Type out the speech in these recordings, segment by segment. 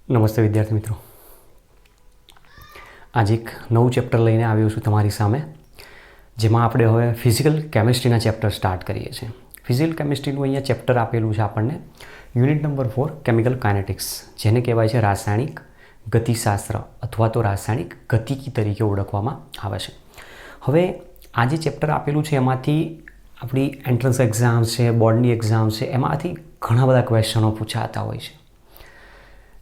નમસ્તે વિદ્યાર્થી મિત્રો, આજે એક નવું ચેપ્ટર લઈને આવ્યો છું તમારી સામે, જેમાં આપણે હવે ફિઝિકલ કેમિસ્ટ્રીના ચેપ્ટર સ્ટાર્ટ કરીએ છીએ. ફિઝિકલ કેમિસ્ટ્રીનું અહીંયા ચેપ્ટર આપેલું છે આપણને, યુનિટ નંબર 4 કેમિકલ કાઇનેટિક્સ, જેને કહેવાય છે રાસાયણિક ગતિશાસ્ત્ર અથવા તો રાસાયણિક ગતિકી તરીકે ઓળખવામાં આવે છે. હવે આ જે ચેપ્ટર આપેલું છે એમાંથી આપણી એન્ટ્રન્સ એક્ઝામ્સ છે, બોર્ડની એક્ઝામ્સ છે, એમાંથી ઘણા બધા ક્વેશ્ચનો પૂછાતા હોય છે,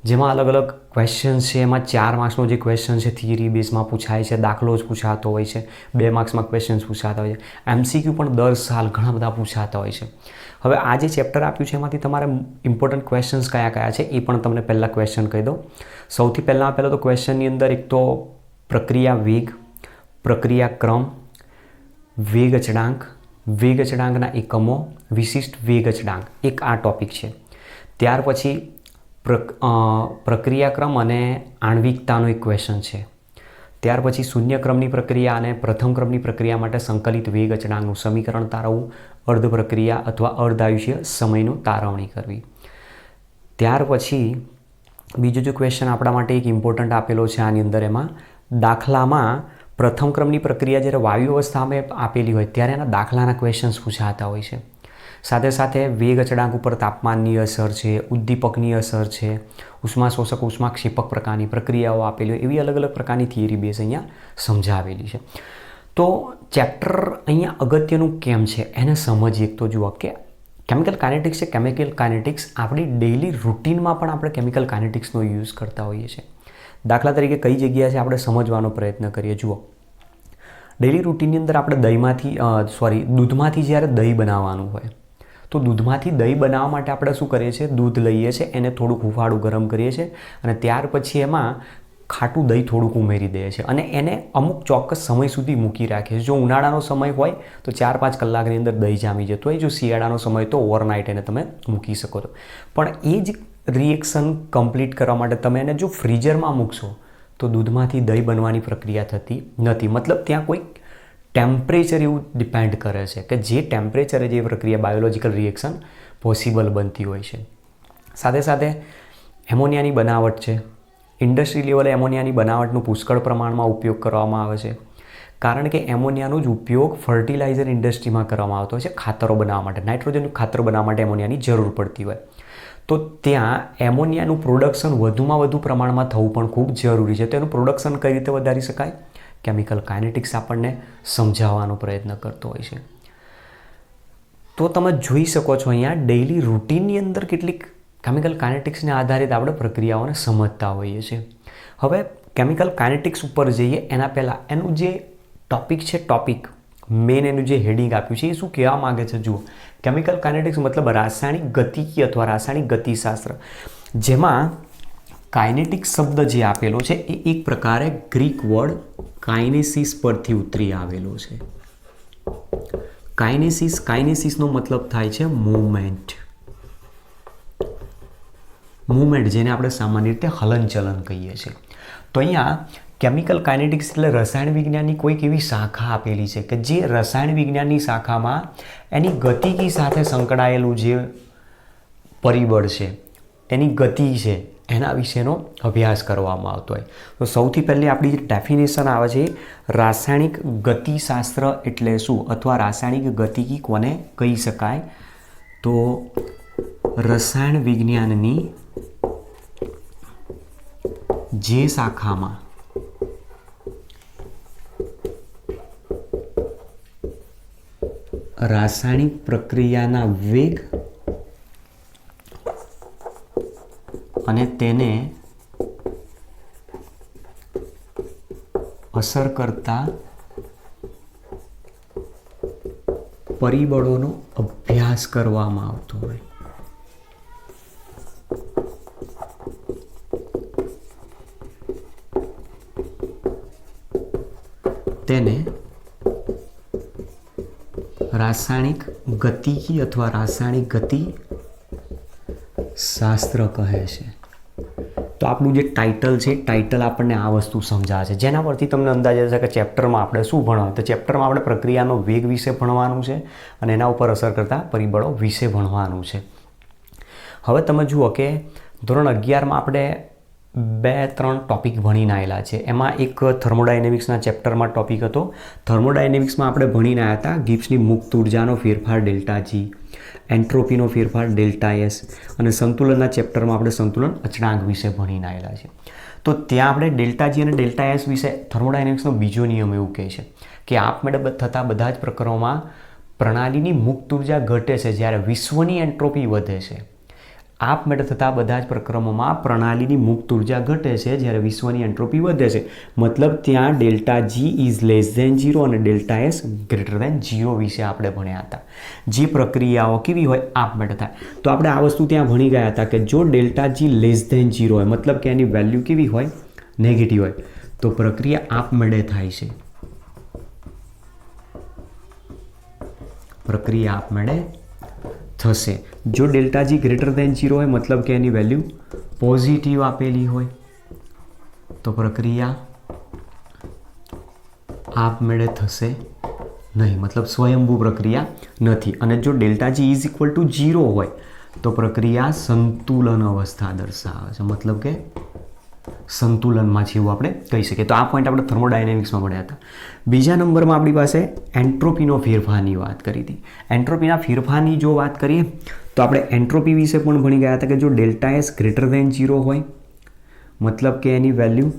જેમાં અલગ અલગ ક્વેશ્ચન છે. એમાં 4 માર્ક્સનો જે ક્વેશ્ચન છે થિયરી બેઝમાં પૂછાય છે, દાખલો જ પૂછાતો હોય છે, 2 માર્ક્સમાં ક્વેશ્ચન્સ પૂછાતા હોય છે, MCQ પણ દર સાલ ઘણા બધા પૂછાતા હોય છે. હવે આ જે ચેપ્ટર આપ્યું છે એમાંથી તમારે ઇમ્પોર્ટન્ટ ક્વેશ્ચન્સ કયા કયા છે એ પણ તમને પહેલાં ક્વેશ્ચન કહી દઉં. સૌથી પહેલાં તો ક્વેશ્ચનની અંદર એક તો પ્રક્રિયા વેગ, પ્રક્રિયા ક્રમ, વેગ અચળાંક, વેગ અચળાંકના એકમો, વિશિષ્ટ વેગ અચળાંક, એક આ ટોપિક છે. ત્યાર પછી પ્રક્રિયાક્રમ અને આણ્વિકતાનો એક ક્વેશ્ચન છે. ત્યાર પછી શૂન્યક્રમની પ્રક્રિયા અને પ્રથમ ક્રમની પ્રક્રિયા માટે સંકલિત વેગ અચળાંકનું સમીકરણ તારવવું, અર્ધ પ્રક્રિયા અથવા અર્ધાયુષ્ય સમયનું તારવણી કરવી. ત્યાર પછી બીજો જો ક્વેશ્ચન આપણા માટે એક ઇમ્પોર્ટન્ટ આપેલો છે આની અંદર, એમાં દાખલામાં પ્રથમ ક્રમની પ્રક્રિયા જ્યારે વાયુ અવસ્થામાં આપેલી હોય ત્યારે એના દાખલાના ક્વેશ્ચન્સ પૂછાતા હોય છે. સાથે સાથે વેગ અચળાંક ઉપર તાપમાનની અસર છે, ઉદ્દીપકની અસર છે, ઉષ્માશોષક ઉષ્માક્ષેપક પ્રકારની પ્રક્રિયાઓ આપેલી હોય, એવી અલગ અલગ પ્રકારની થિયરી બેઝ અહીંયા સમજાવેલી છે. તો ચેપ્ટર અહીંયા અગત્યનું કેમ છે એને સમજીએ. એક તો જુઓ કે કેમિકલ કાઇનેટિક્સ છે. કેમિકલ કાઇનેટિક્સ આપણી ડેઇલી રૂટીનમાં પણ આપણે કેમિકલ કાઇનેટિક્સનો યુઝ કરતા હોઈએ છીએ. દાખલા તરીકે કઈ જગ્યા છે આપણે સમજવાનો પ્રયત્ન કરીએ. જુઓ, ડેઇલી રૂટીનની અંદર આપણે દૂધમાંથી જ્યારે દહીં બનાવવાનું હોય તો દૂધમાંથી દહીં બનાવવા માટે આપણે શું કરીએ છીએ, દૂધ લઈએ છીએ, એને થોડુંક હુંફાળું ગરમ કરીએ છીએ અને ત્યાર પછી એમાં ખાટું દહીં થોડુંક ઉમેરી દઈએ છીએ અને એને અમુક ચોક્કસ સમય સુધી મૂકી રાખીએ છીએ. જો ઉનાળાનો સમય હોય તો 4-5 કલાકની અંદર દહીં જામી જતું હોય. જો શિયાળાનો સમય તો ઓવરનાઇટ એને તમે મૂકી શકો છો. પણ એ જ રિએક્શન કમ્પ્લીટ કરવા માટે તમે એને જો ફ્રીઝરમાં મૂકશો તો દૂધમાંથી દહીં બનવાની પ્રક્રિયા થતી નથી. મતલબ ત્યાં કોઈ ટેમ્પરેચર એવું ડિપેન્ડ કરે છે કે જે ટેમ્પરેચરે જે પ્રક્રિયા બાયોલોજિકલ રિએક્શન પોસિબલ બનતી હોય છે. સાથે સાથે એમોનિયાની બનાવટ છે. ઇન્ડસ્ટ્રી લેવલે એમોનિયાની બનાવટનું પુષ્કળ પ્રમાણમાં ઉપયોગ કરવામાં આવે છે, કારણ કે એમોનિયાનો જ ઉપયોગ ફર્ટિલાઇઝર ઇન્ડસ્ટ્રીમાં કરવામાં આવતો હોય છે. ખાતરો બનાવવા માટે, નાઇટ્રોજનનું ખાતર બનાવવા માટે એમોનિયાની જરૂર પડતી હોય તો ત્યાં એમોનિયાનું પ્રોડક્શન વધુમાં વધુ પ્રમાણમાં થવું પણ ખૂબ જરૂરી છે. તો એનું પ્રોડક્શન કઈ રીતે વધારી શકાય, કેમિકલ કાઇનેટિક્સ આપણને સમજાવવાનો પ્રયત્ન કરતો હોય છે. તો તમે જોઈ શકો છો અહીંયા ડેઇલી રૂટીનની અંદર કેટલીક કેમિકલ કાઇનેટિક્સને આધારિત આપણે પ્રક્રિયાઓને સમજતા હોઈએ છીએ. હવે કેમિકલ કાઇનેટિક્સ ઉપર જઈએ એના પહેલાં એનું જે ટોપિક છે, મેઇન એનું જે હેડિંગ આપ્યું છે એ શું કહેવા માગે છે. જુઓ, કેમિકલ કાઇનેટિક્સ મતલબ રાસાયણિક ગતિકી અથવા રાસાયણિક ગતિશાસ્ત્ર, જેમાં કાઇનેટિક શબ્દ જે આપેલો છે એ એક પ્રકારે ગ્રીક વર્ડ કાઇનેસિસ પરથી ઉતરી આવેલો છે. કાઇનેસિસનો મતલબ થાય છે મૂવમેન્ટ, જેને આપણે સામાન્ય રીતે હલનચલન કહીએ છીએ. તો અહીંયા કેમિકલ કાઇનેટિક્સ એટલે રસાયણ વિજ્ઞાનની કોઈક એવી શાખા આપેલી છે કે જે રસાયણ વિજ્ઞાનની શાખામાં એની ગતિકી સાથે સંકળાયેલું જે પરિબળ છે, એની ગતિ છે, એના વિશેનો અભ્યાસ કરવામાં આવતો હોય. તો સૌથી પહેલી આપણી જે ડેફિનેશન આવે છે, રાસાયણિક ગતિશાસ્ત્ર એટલે શું અથવા રાસાયણિક ગતિકી કોને કહી શકાય, તો રસાયણ વિજ્ઞાનની જે શાખામાં રાસાયણિક પ્રક્રિયાના વેગ અને તેને અસર કરતા પરિબળોનો અભ્યાસ કરવામાં આવતો હોય. તેને રાસાયણિક ગતિકી અથવા રાસાયણિક ગતિ શાસ્ત્ર કહે છે. તો આપણું જે ટાઇટલ આપણને આ વસ્તુ સમજાવે છે, જેના પરથી તમને અંદાજ છે કે ચેપ્ટરમાં આપણે શું ભણવાનું. તો ચેપ્ટરમાં આપણે પ્રક્રિયાનો વેગ વિશે ભણવાનું છે અને એના ઉપર અસર કરતા પરિબળો વિશે ભણવાનું છે. હવે તમે જુઓ કે ધોરણ 11માં આપણે 2-3 ટોપિક ભણીને આવેલા છે. એમાં એક થર્મોડાયનેમિક્સના ચેપ્ટરમાં ટોપિક હતો. થર્મોડાયનેમિક્સમાં આપણે ભણીને આવ્યા હતા ગિબ્સની મુક્ત ઉર્જાનો ફેરફાર ડેલ્ટા જી, એન્ટ્રોપીનો ફેરફાર ડેલ્ટા એસ, અને સંતુલનના ચેપ્ટરમાં આપણે સંતુલન અચળાંક વિશે ભણીને આવેલા છે. તો ત્યાં આપણે ડેલ્ટા જી અને ડેલ્ટા એસ વિશે થર્મોડાયનેમિક્સનો બીજો નિયમ એવું કહે છે કે આપમેળે થતા બધા જ પ્રકરણોમાં પ્રણાલીની મુક્ત ઉર્જા ઘટે છે જ્યારે વિશ્વની એન્ટ્રોપી વધે છે. આપમેળે થતા બધા જ પ્રક્રમોમાં પ્રણાલીની મુક્ત ઉર્જા ઘટે છે જ્યારે વિશ્વની એન્ટ્રોપી વધે છે. મતલબ ત્યાં delta G is less than 0 અને ડેલ્ટા એસ ગ્રેટર ધેન 0 વિશે આપણે ભણ્યા હતા. જે પ્રક્રિયાઓ કેવી હોય આપમેળે થાય. તો આપણે આ વસ્તુ ત્યાં ભણી ગયા હતા કે જો ડેલ્ટા જી લેસ ધેન 0 હોય મતલબ કે એની વેલ્યુ કેવી હોય, નેગેટિવ હોય, તો પ્રક્રિયા આપમેળે થાય છે. પ્રક્રિયા આપમેળે થશે. જો ડેલ્ટા જી ગ્રેટર ધેન 0 હોય મતલબ કે એની વેલ્યુ પોઝિટિવ આપેલી હોય તો પ્રક્રિયા આપમેળે થશે નહીં, મતલબ સ્વયંભૂ પ્રક્રિયા નથી. અને જો delta G is equal to 0 હોય તો પ્રક્રિયા સંતુલન અવસ્થા દર્શાવે છે, મતલબ કે સંતુલનમાં છે એવું આપણે કહી શકીએ. તો આ પોઈન્ટ આપણે થર્મોડાયનેમિક્સમાં ભણ્યા હતા. બીજા નંબરમાં આપણી પાસે એન્ટ્રોપીનો ફેરફારની વાત કરી હતી. એન્ટ્રોપીના ફેરફારની જો વાત કરીએ તો આપણે એન્ટ્રોપી વિશે પણ ભણી ગયા હતા કે જો ડેલ્ટા એસ ગ્રેટર ધેન 0 હોય મતલબ કે એની વેલ્યુ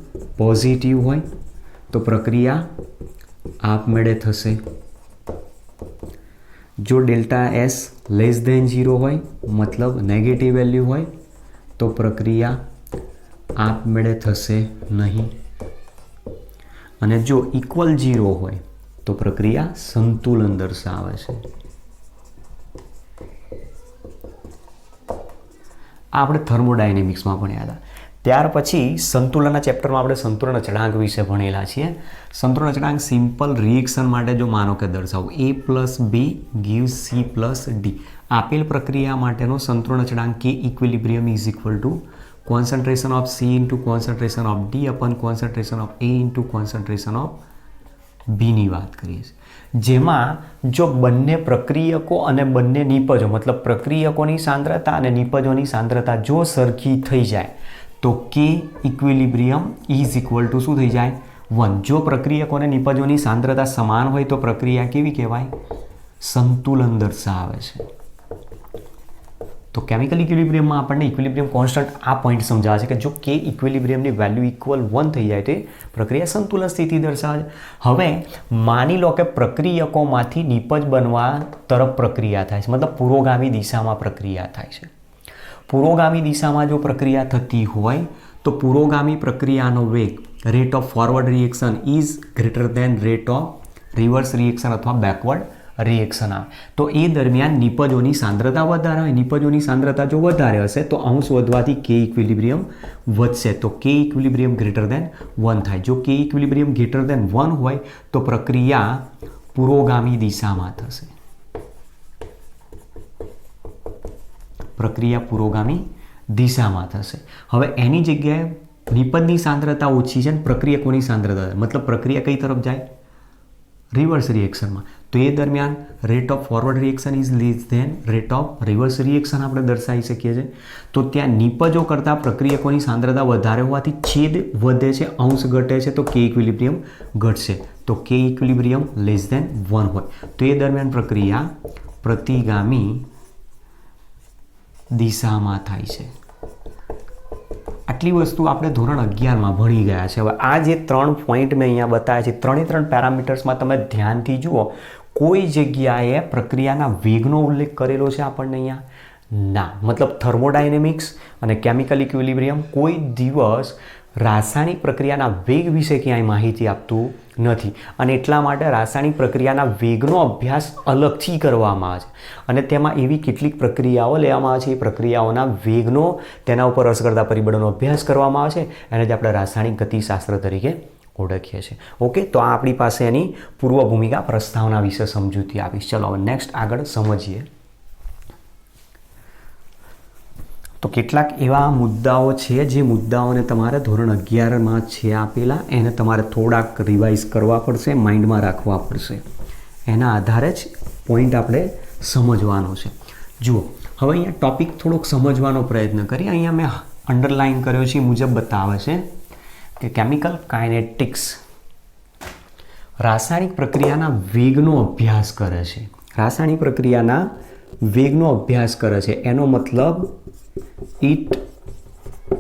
પોઝિટિવ હોય તો પ્રક્રિયા આપમેળે થશે. જો ડેલ્ટા એસ લેસ ધેન 0 હોય મતલબ નેગેટિવ વેલ્યુ હોય તો પ્રક્રિયા આપમેળે થશે નહીં. અને જો ઇક્વલ 0 હોય તો પ્રક્રિયા સંતુલન દર્શાવે છે. આ આપણે થર્મોડાયનેમિક્સમાં ભણ્યા હતા. ત્યાર પછી સંતુલનના ચેપ્ટરમાં આપણે સંતુલન અચળાંક વિશે ભણેલા છીએ. સંતુલન અચળાંક સિમ્પલ રિએક્શન માટે જો માનો કે દર્શાવો A + B gives C + D, આપેલ પ્રક્રિયા માટેનો સંતુલન અચળાંક K equilibrium is equal two concentration of C into concentration of D upon concentration of A into concentration of B ની વાત કરીએ છીએ. જેમાં જો બંને પ્રક્રિયકો અને બંને નિપજો મતલબ પ્રક્રિયકોની સાંદ્રતા અને નિપજોની સાંદ્રતા જો સરખી થઈ જાય તો K equilibrium is equal two શું થઈ જાય 1. જો પ્રક્રિયકો અને નિપજોની સાંદ્રતા સમાન હોય તો પ્રક્રિયા કેવી કહેવાય? સંતુલન દર્શાવે છે. તો કેમિકલ ઇક્વિલિબ્રિયમમાં આપણને ઇક્વિલિબ્રિયમ કોન્સ્ટન્ટ આ પોઈન્ટ સમજાવે છે કે જો કે ઇક્વિલિબ્રિયમની વેલ્યુ ઇક્વલ 1 થઈ જાય તે પ્રક્રિયા સંતુલન સ્થિતિ દર્શાવે છે. હવે માની લો કે પ્રક્રિયકોમાંથી નિપજ બનવા તરફ પ્રક્રિયા થાય છે, મતલબ પુરોગામી દિશામાં પ્રક્રિયા થાય છે. પુરોગામી દિશામાં જો પ્રક્રિયા થતી હોય તો પુરોગામી પ્રક્રિયાનો વેગ rate of forward reaction is greater than rate of reverse reaction અથવા બેકવર્ડ રિએક્શન આવે. તો એ દરમિયાન નિપજોની સાંદ્રતા વધારે હોય. નિપજોની સાંદ્રતા જો વધારે હશે તો અંશ વધવાથી કે ઇક્વિલિબ્રિયમ વધશે. તો કે ઇક્વિલિબ્રિયમ ગ્રેટર ધેન 1 થાય. જો કે ઇક્વિલિબ્રિયમ ગ્રેટર ધેન 1 હોય તો પ્રક્રિયા પુરોગામી દિશામાં થશે. પ્રક્રિયા પુરોગામી દિશામાં થશે. હવે એની જગ્યાએ નિપજની સાંદ્રતા ઓછી છે અને પ્રક્રિયકોની સાંદ્રતા, મતલબ પ્રક્રિયા કઈ તરફ જાય? રિવર્સ રિએક્શનમાં. તો એ દરમિયાન rate of forward reaction is less than rate of reverse reaction આપણે દર્શાવી શકીએ છીએ. તો ત્યાં નિપજો કરતાં પ્રક્રિયકોની સાંદ્રતા વધારે હોવાથી છેદ વધે છે, અંશ ઘટે છે, તો કે ઇક્વિલિબ્રિયમ ઘટશે. તો કે ઇક્વિલિબ્રિયમ લેસ ધેન 1 હોય તો એ દરમિયાન પ્રક્રિયા પ્રતિગામી દિશામાં થાય છે. આટલી વસ્તુ આપણે ધોરણ 11માં ભણી ગયા છે. હવે આ જે 3 પોઈન્ટ મેં અહીંયા બતાવ્યા છે, 3 પેરામીટર્સમાં તમે ધ્યાનથી જુઓ, કોઈ જગ્યાએ પ્રક્રિયાના વેગનો ઉલ્લેખ કરેલો છે આપણને અહીંયા? ના. મતલબ થર્મોડાયનેમિક્સ અને કેમિકલ ઇક્વિલિબ્રિયમ કોઈ દિવસ રાસાયણિક પ્રક્રિયાના વેગ વિશે ક્યાંય માહિતી આપતું નથી અને એટલા માટે રાસાયણિક પ્રક્રિયાના વેગનો અભ્યાસ અલગથી કરવામાં આવે છે અને તેમાં એવી કેટલીક પ્રક્રિયાઓ લેવામાં આવે છે. એ પ્રક્રિયાઓના વેગનો, તેના ઉપર અસર કરતા પરિબળોનો અભ્યાસ કરવામાં આવે છે. એને જ આપણે રાસાયણિક ગતિશાસ્ત્ર તરીકે ઓળખીએ છીએ. ઓકે, તો આ આપણી પાસે એની પૂર્વ ભૂમિકા પ્રસ્તાવના વિશે સમજૂતી આપીશ. ચલો હવે નેક્સ્ટ આગળ સમજીએ. તો કેટલાક એવા મુદ્દાઓ છે જે મુદ્દાઓને તમારે ધોરણ 11માં છે આપેલા, એને તમારે થોડાક રિવાઇઝ કરવા પડશે, માઇન્ડમાં રાખવા પડશે. એના આધારે જ પોઈન્ટ આપણે સમજવાનો છે. જુઓ, હવે અહીંયા ટોપિક થોડોક સમજવાનો પ્રયત્ન કરીએ. અહીંયા મેં અંડરલાઇન કર્યો છે એ મુજબ બતાવે છે કે કેમિકલ કાઇનેટિક્સ રાસાયણિક પ્રક્રિયાના વેગનો અભ્યાસ કરે છે. રાસાયણિક પ્રક્રિયાના વેગનો અભ્યાસ કરે છે એનો મતલબ ઇટ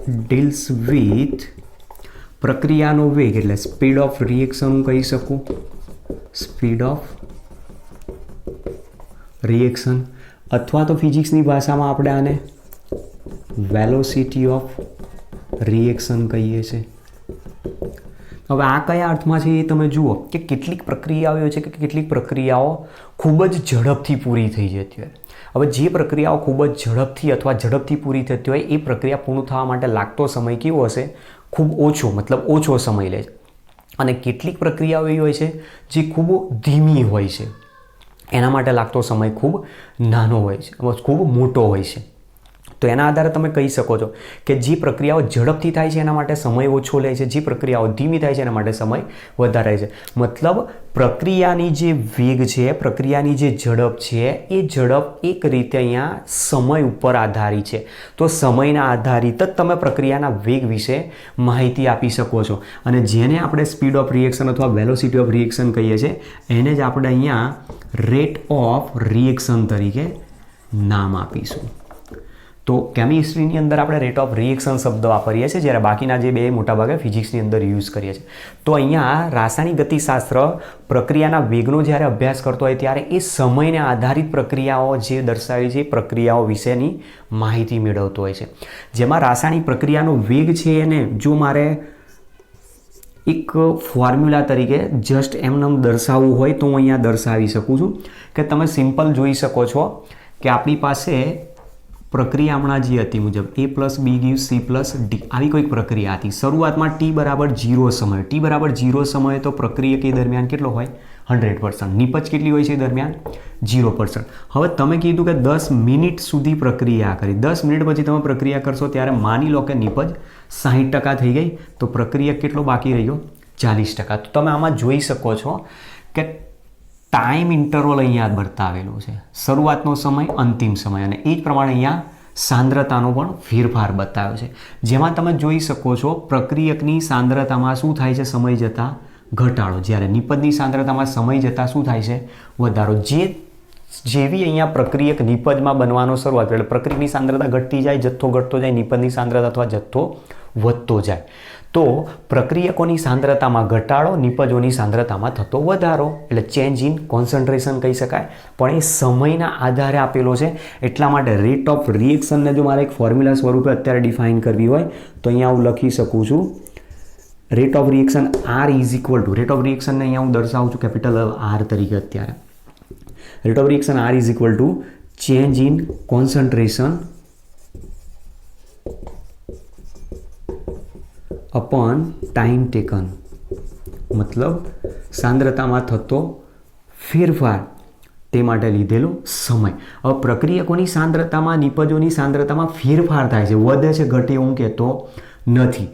ડીલ્સ વિથ પ્રક્રિયાનો વેગ એટલે સ્પીડ ઓફ રિએક્શન હું કહી શકું, સ્પીડ ઓફ રિએક્શન, અથવા તો ફિઝિક્સની ભાષામાં આપણે આને વેલોસિટી ઓફ રિએક્શન કહીએ છીએ. હવે આ કયા અર્થમાં છે એ તમે જુઓ કે કેટલીક પ્રક્રિયાઓ છે કે કેટલીક પ્રક્રિયાઓ ખૂબ જ ઝડપથી પૂરી થઈ જતી હોય. હવે જે પ્રક્રિયાઓ ખૂબ જ ઝડપથી અથવા ઝડપથી પૂરી થતી હોય એ પ્રક્રિયા પૂર્ણ થવા માટે લાગતો સમય કેવો હશે? ખૂબ ઓછો, મતલબ ઓછો સમય લે છે. અને કેટલીક પ્રક્રિયાઓ એવી હોય છે જે ખૂબ ધીમી હોય છે, એના માટે લાગતો સમય ખૂબ નાનો હોય છે, ખૂબ મોટો હોય છે. તો એના આધારે તમે કહી શકો છો કે જે પ્રક્રિયાઓ ઝડપથી થાય છે એના માટે સમય ઓછો લે છે, જે પ્રક્રિયાઓ ધીમી થાય છે એના માટે સમય વધારે છે. મતલબ પ્રક્રિયાની જે વેગ છે, પ્રક્રિયાની જે ઝડપ છે એ ઝડપ એક રીતે અહીંયા સમય ઉપર આધારિત છે. તો સમયના આધારિત જ તમે પ્રક્રિયાના વેગ વિશે માહિતી આપી શકો છો. અને જેને આપણે સ્પીડ ઓફ રિએક્શન અથવા વેલોસિટી ઓફ રિએક્શન કહીએ છીએ એને જ આપણે અહીંયા રેટ ઓફ રિએક્શન તરીકે નામ આપીશું. તો કેમિસ્ટ્રીની અંદર આપણે રેટ ઓફ રિએક્શન શબ્દ વાપરીએ છીએ, જ્યારે બાકીના જે બે મોટાભાગે ફિઝિક્સની અંદર યુઝ કરીએ છીએ. તો અહીંયા રાસાયણિક ગતિશાસ્ત્ર પ્રક્રિયાના વેગનો જ્યારે અભ્યાસ કરતો હોય ત્યારે એ સમયને આધારિત પ્રક્રિયાઓ જે દર્શાવી છે એ પ્રક્રિયાઓ વિશેની માહિતી મેળવતો હોય છે. જેમાં રાસાયણિક પ્રક્રિયાનો વેગ છે એને જો મારે એક ફોર્મ્યુલા તરીકે જસ્ટ એમને દર્શાવવું હોય તો હું અહીંયા દર્શાવી શકું છું કે તમે સિમ્પલ જોઈ શકો છો કે આપણી પાસે પ્રક્રિયા હમણાં જે હતી મુજબ a plus B gives C plus D આવી કોઈક પ્રક્રિયા હતી. શરૂઆતમાં t બરાબર 0 સમય, t બરાબર 0 સમયે તો પ્રક્રિયા કે દરમિયાન કેટલો હોય? 100%. નિપજ કેટલી હોય છે દરમિયાન? 0%. હવે તમે કીધું કે 10 મિનિટ સુધી પ્રક્રિયા કરી, 10 મિનિટ પછી તમે પ્રક્રિયા કરશો ત્યારે માની લો કે નિપજ 60% થઈ ગઈ, તો પ્રક્રિયા કેટલો બાકી રહ્યો? 40%. તો તમે આમાં જોઈ શકો છો કે ટાઈમ ઇન્ટરવલ અહીંયા બતાવેલું છે, શરૂઆતનો સમય, અંતિમ સમય, અને એ જ પ્રમાણે અહીંયા સાંદ્રતાનો પણ ફેરફાર બતાવ્યો છે. જેમાં તમે જોઈ શકો છો પ્રક્રિયકની સાંદ્રતામાં શું થાય છે? સમય જતાં ઘટાડો, જ્યારે નિપજની સાંદ્રતામાં સમય જતાં શું થાય છે? વધારો. જેવી અહીંયા પ્રક્રિયક નિપજમાં બનવાનો શરૂઆત એટલે પ્રક્રિયકની સાંદ્રતા ઘટતી જાય, જથ્થો ઘટતો જાય, નિપજની સાંદ્રતા અથવા જથ્થો વધતો જાય. તો પ્રક્રિયકોની સાંદ્રતામાં ઘટાડો, નિપજોની સાંદ્રતામાં થતો વધારો એટલે ચેન્જ ઇન કોન્સન્ટ્રેશન કહી શકાય. પણ એ સમયના આધારે આપેલો છે, એટલા માટે રેટ ઓફ રિએક્શનને જો મારે એક ફોર્મ્યુલા સ્વરૂપે અત્યારે ડિફાઇન કરવી હોય તો અહીંયા હું લખી શકું છું rate of reaction R is equal to, rate of રિએક્શનને અહીંયા હું દર્શાવું છું કેપિટલ આર તરીકે અત્યારે. Rate of reaction R is equal to change in concentration upon time taken, मतलब सांद्रताમાં થતો ફેરફાર તે માટે લીધેલો સમય. હવે પ્રક્રિયકોની સાંદ્રતામાં, નિપજોની સાંદ્રતામાં ફેરફાર થાય છે, વધે છે, ઘટે હું કહેતો નથી.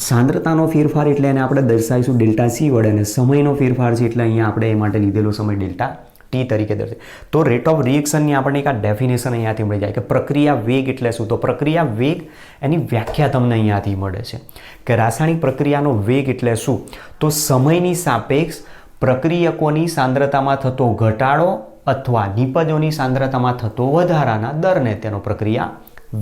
સાંદ્રતાનો ફેરફાર એટલે એને આપણે દર્શાવીશું ડેલ્ટા સી વડે, અને સમયનો ફેરફાર છે એટલે અહીંયા આપણે એ માટે લીધેલો સમય ડેલ્ટા ટી તરીકે દર્શાવે. તો રેટ ઓફ રિએક્શનની આપણને એક આ ડેફિનેશન અહીંયાથી મળી જાય કે પ્રક્રિયા વેગ એટલે શું? તો પ્રક્રિયા વેગ એની વ્યાખ્યા તમને અહીંયાથી મળે છે કે રાસાયણિક પ્રક્રિયાનો વેગ એટલે શું? તો સમયની સાપેક્ષ પ્રક્રિયકોની સાંદ્રતામાં થતો ઘટાડો અથવા નિપજોની સાંદ્રતામાં થતો વધારાના દરને તેનો પ્રક્રિયા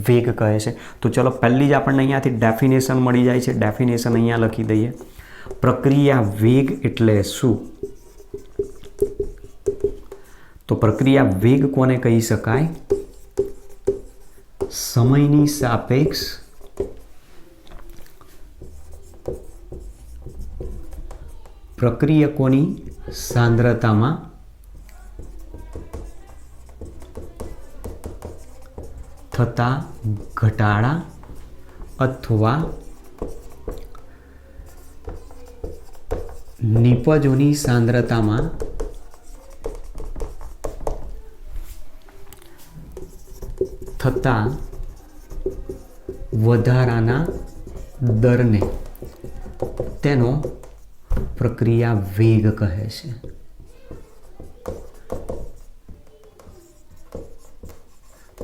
વેગ કહે છે. તો ચલો પહેલી જ આપણને અહીંયાથી ડેફિનેશન મળી જાય છે. ડેફિનેશન અહીંયા લખી દઈએ. પ્રક્રિયા વેગ એટલે શું? તો પ્રક્રિયા વેગ કોને કહી શકાય? સમયની સાપેક્ષ પ્રક્રિયકોની સાંદ્રતામાં થતા ઘટાડા અથવા નિપજોની સાંદ્રતામાં થતા વધારાના દરને તેનો પ્રક્રિયા વેગ કહે છે.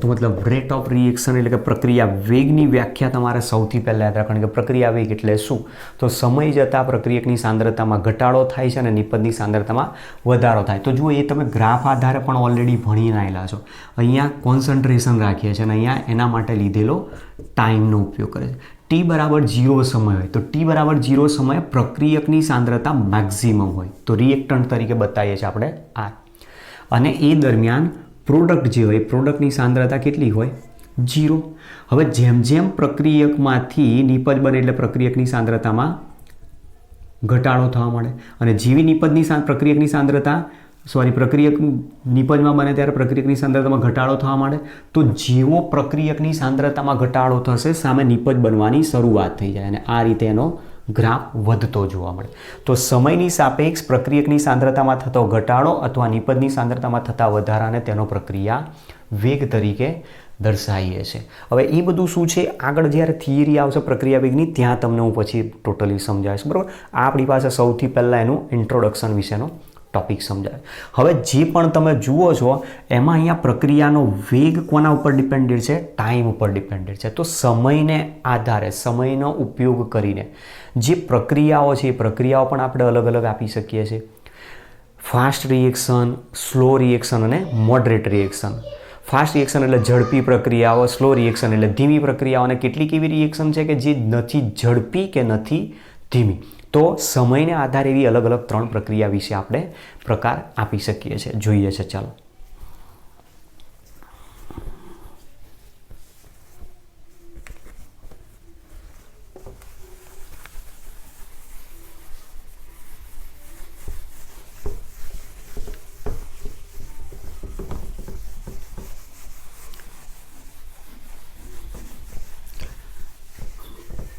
તો મતલબ રેટ ઓફ રિએક્શન એટલે કે પ્રક્રિયા વેગની વ્યાખ્યા તમારે સૌથી પહેલાં યાદ રાખવાની કે પ્રક્રિયા વેગ એટલે શું? તો સમય જતાં પ્રક્રિયકની સાંદ્રતામાં ઘટાડો થાય છે અને નિપજની સાંદ્રતામાં વધારો થાય. તો જુઓ, એ તમે ગ્રાફ આધારે પણ ઓલરેડી ભણીને આવેલા છો. અહીંયા કોન્સન્ટ્રેશન રાખીએ છીએ અને અહીંયા એના માટે લીધેલો ટાઈમનો ઉપયોગ કરે છે. ટી બરાબર 0 સમય હોય તો ટી બરાબર 0 સમયે પ્રક્રિયકની સાંદ્રતા મેક્સિમમ હોય તો રિએક્ટન્ટ તરીકે બતાવીએ છીએ આપણે આ. અને એ દરમિયાન પ્રોડક્ટ જે હોય પ્રોડક્ટની સાંદ્રતા કેટલી હોય? 0. હવે જેમ જેમ પ્રક્રિયકમાંથી નિપજ બને એટલે પ્રક્રિયકની સાંદ્રતામાં ઘટાડો થવા મળે અને જેવી નિપજની પ્રક્રિયકની સાંદ્રતા પ્રક્રિયક નિપજમાં બને ત્યારે પ્રક્રિયકની સાંદ્રતામાં ઘટાડો થવા માંડે. તો જેવો પ્રક્રિયકની સાંદ્રતામાં ઘટાડો થશે સામે નિપજ બનવાની શરૂઆત થઈ જાય અને આ રીતે એનો ગ્રાફ વધતો જોવા મળે. તો સમયની સાપેક્ષ પ્રક્રિયકની સાંદ્રતામાં થતો ઘટાડો અથવા નિપજની સાંદ્રતામાં થતા વધારાને તેનો પ્રક્રિયા વેગ તરીકે દર્શાવીએ છીએ. હવે એ બધું શું છે આગળ જ્યારે થિયરી આવશે પ્રક્રિયા વેગની ત્યાં તમને હું પછી ટોટલી સમજાવીશ. બરાબર, આપણી પાસે સૌથી પહેલાં એનું ઇન્ટ્રોડક્શન વિશેનો ટોપિક સમજાય. હવે જે પણ તમે જુઓ છો એમાં અહીંયા પ્રક્રિયાનો વેગ કોના ઉપર ડિપેન્ડેડ છે? ટાઈમ ઉપર ડિપેન્ડેડ છે. તો સમયને આધારે સમયનો ઉપયોગ કરીને જે પ્રક્રિયાઓ છે એ પ્રક્રિયાઓ પણ આપણે અલગ અલગ આપી શકીએ છીએ. ફાસ્ટ રિએક્શન, સ્લો રિએક્શન અને મોડરેટ રિએક્શન. ફાસ્ટ રિએક્શન એટલે ઝડપી પ્રક્રિયાઓ, સ્લો રિએક્શન એટલે ધીમી પ્રક્રિયાઓ અને કેટલીક એવી રિએક્શન છે કે જે નથી ઝડપી કે નથી ધીમી. તો સમયને આધારે એવી અલગ અલગ 3 પ્રક્રિયા વિશે આપણે પ્રકાર આપી શકીએ છીએ. જોઈએ છે, ચાલો.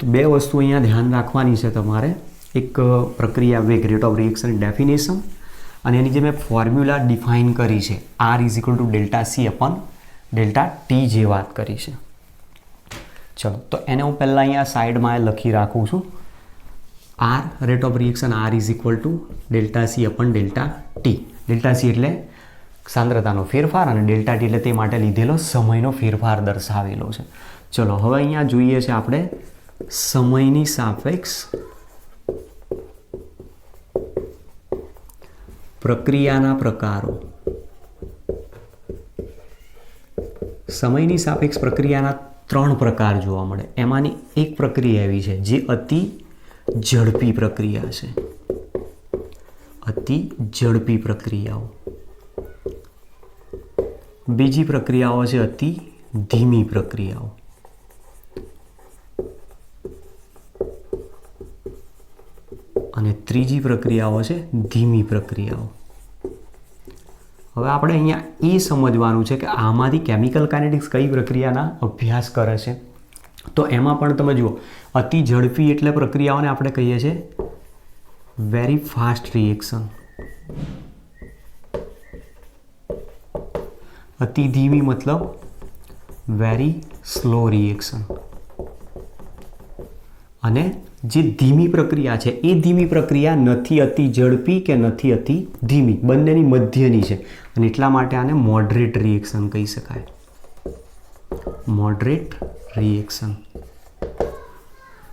તો 2 વસ્તુ અહીંયા ધ્યાન રાખવાની છે તમારે. એક પ્રક્રિયા વેગ રેટ ઓફ રિએક્શન ડેફિનેશન અને એની જે મેં ફોર્મ્યુલા ડિફાઇન કરી છે R = delta C upon delta T જે વાત કરી છે. ચલો, તો એને હું પહેલાં અહીંયા સાઈડમાં લખી રાખું છું. R rate of reaction R = delta C upon delta T. Delta C એટલે સાંદ્રતાનો ફેરફાર અને ડેલ્ટા ટી એટલે તે માટે લીધેલો સમયનો ફેરફાર દર્શાવેલો છે. ચલો, હવે અહીંયા જોઈએ છે આપણે સમયની સાપેક્ષ પ્રક્રિયાના પ્રકારો. સમયની સાપેક્ષ પ્રક્રિયાના 3 પ્રકાર જોવા મળે. એમાંની એક પ્રક્રિયા એવી છે જે અતિ ઝડપી પ્રક્રિયા છે. અતિ ઝડપી પ્રક્રિયાઓ. બીજી પ્રક્રિયાઓ છે અતિ ધીમી પ્રક્રિયાઓ. અને ત્રીજી પ્રક્રિયાઓ છે ધીમી પ્રક્રિયાઓ. હવે આપણે અહીંયા એ સમજવાનું છે કે આમાંથી કેમિકલ કાઇનેટિક્સ કઈ પ્રક્રિયાના અભ્યાસ કરે છે. તો એમાં પણ તમે જુઓ, અતિ ઝડપી એટલે પ્રક્રિયાઓને આપણે કહીએ છીએ વેરી ફાસ્ટ રિએક્શન. અતિ ધીમી મતલબ વેરી સ્લો રિએક્શન. અને જે ધીમી પ્રક્રિયા છે એ ધીમી પ્રક્રિયા નથી અતિ ઝડપી કે નથી અતિ ધીમી, બંનેની મધ્યની છે અને એટલા માટે આને મોડરેટ રિએક્શન કહી શકાય. Moderate reaction.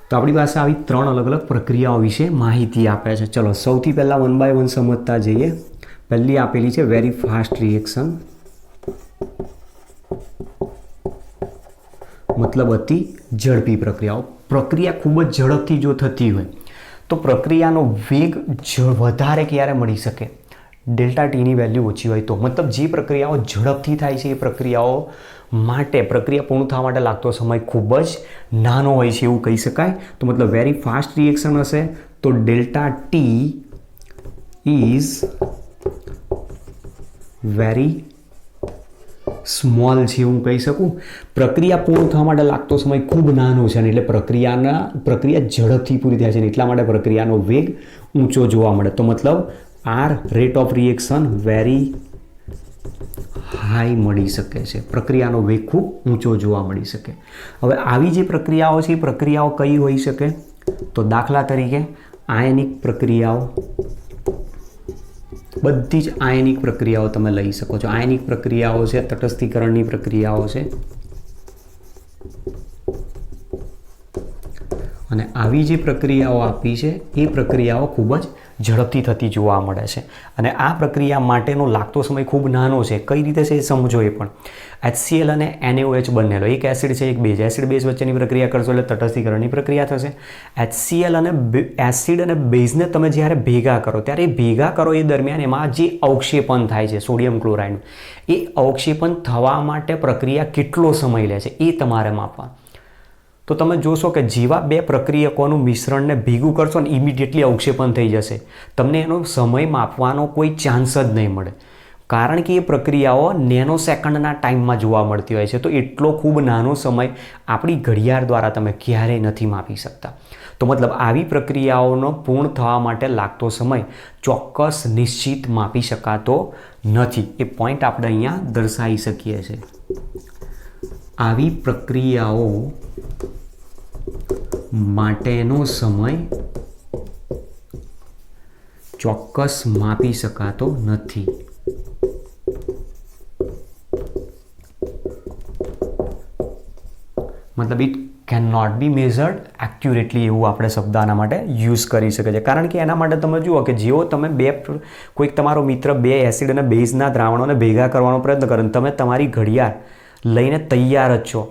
તો આપણી પાસે આવી 3 અલગ અલગ પ્રક્રિયાઓ વિશે માહિતી આપે છે. ચલો, સૌથી પહેલાં 1 બાય 1 સમજતા જઈએ. પહેલી આપેલી છે વેરી ફાસ્ટ રિએક્શન, મતલબ અતિ ઝડપી પ્રક્રિયાઓ. પ્રક્રિયા ખૂબ જ ઝડપથી જો થતી હોય તો પ્રક્રિયાનો વેગ વધારે ક્યારે મળી શકે? ડેલ્ટા ટીની વેલ્યુ ઓછી હોય તો. મતલબ જે પ્રક્રિયાઓ ઝડપથી થાય છે એ પ્રક્રિયાઓ માટે પ્રક્રિયા પૂર્ણ થવા માટે લાગતો સમય ખૂબ જ નાનો હોય છે એવું કહી શકાય. તો મતલબ વેરી ફાસ્ટ રિએક્શન હશે તો delta T is very small છે એવું કહી શકું. પ્રક્રિયા પૂર્ણ થવા માટે લાગતો સમય ખૂબ નાનો છે અને એટલે પ્રક્રિયા ઝડપથી પૂરી થાય છે અને એટલા માટે પ્રક્રિયાનો વેગ ઊંચો જોવા મળે. તો મતલબ R rate of reaction very high મળી શકે છે. પ્રક્રિયાનો વેગ ખૂબ ઊંચો જોવા મળી શકે. હવે આવી જે પ્રક્રિયાઓ છે એ પ્રક્રિયાઓ કઈ હોઈ શકે? તો દાખલા તરીકે આયનિક પ્રક્રિયાઓ, બધી જ આયનિક પ્રક્રિયાઓ તમે લઈ શકો છો. આયનિક પ્રક્રિયાઓ છે, તટસ્થીકરણની પ્રક્રિયાઓ છે, અને આવી જે પ્રક્રિયાઓ આપી છે એ પ્રક્રિયાઓ ખૂબ જ ઝડપથી થતી જોવા મળે છે. અને આ પ્રક્રિયા માટેનો લાગતો સમય ખૂબ નાનો છે. કઈ રીતે છે એ સમજો. એ પણ HCl અને NaOH બંને લો, એક એસિડ છે એક બેઝ, એસિડ બેઝ વચ્ચેની પ્રક્રિયા કરશો એટલે તટસ્થીકરણની પ્રક્રિયા થશે. HCl અને એસિડ અને બેઝને તમે જ્યારે ભેગા કરો ત્યારે એ ભેગા કરો એ દરમિયાન એમાં જે અવક્ષેપણ થાય છે સોડિયમ ક્લોરાઇડનું, એ અવક્ષેપણ થવા માટે પ્રક્રિયા કેટલો સમય લે છે એ તમારે માપવા. તો તમે જોશો કે જેવા બે પ્રક્રિયકોનું મિશ્રણને ભેગું કરશો ને ઇમિડિયેટલી અવક્ષેપણ થઈ જશે. તમને એનો સમય માપવાનો કોઈ ચાન્સ જ નહીં મળે, કારણ કે એ પ્રક્રિયાઓ નેનો સેકન્ડના ટાઈમમાં જોવા મળતી હોય છે. તો એટલો ખૂબ નાનો સમય આપણી ઘડિયાળ દ્વારા તમે ક્યારેય નથી માપી શકતા. તો મતલબ આવી પ્રક્રિયાઓનો પૂર્ણ થવા માટે લાગતો સમય ચોક્કસ નિશ્ચિત માપી શકાતો નથી. એ પોઈન્ટ આપણે અહીંયા દર્શાવી શકીએ છીએ. આવી પ્રક્રિયાઓ માટેનો સમય ચોક્કસ માપી શકાતો નથી. મતલબ it can not be measured accurately, એવું આપણે શબ્દ આના માટે યુઝ કરી શકીએ છીએ. કારણ કે એના માટે તમે જુઓ કે જેવો તમે કોઈક તમારો મિત્ર બે એસિડ અને બેઝના દ્રાવણોને ભેગા કરવાનો પ્રયત્ન કરે, તમે તમારી ઘડિયાળ લઈને તૈયાર જ છો,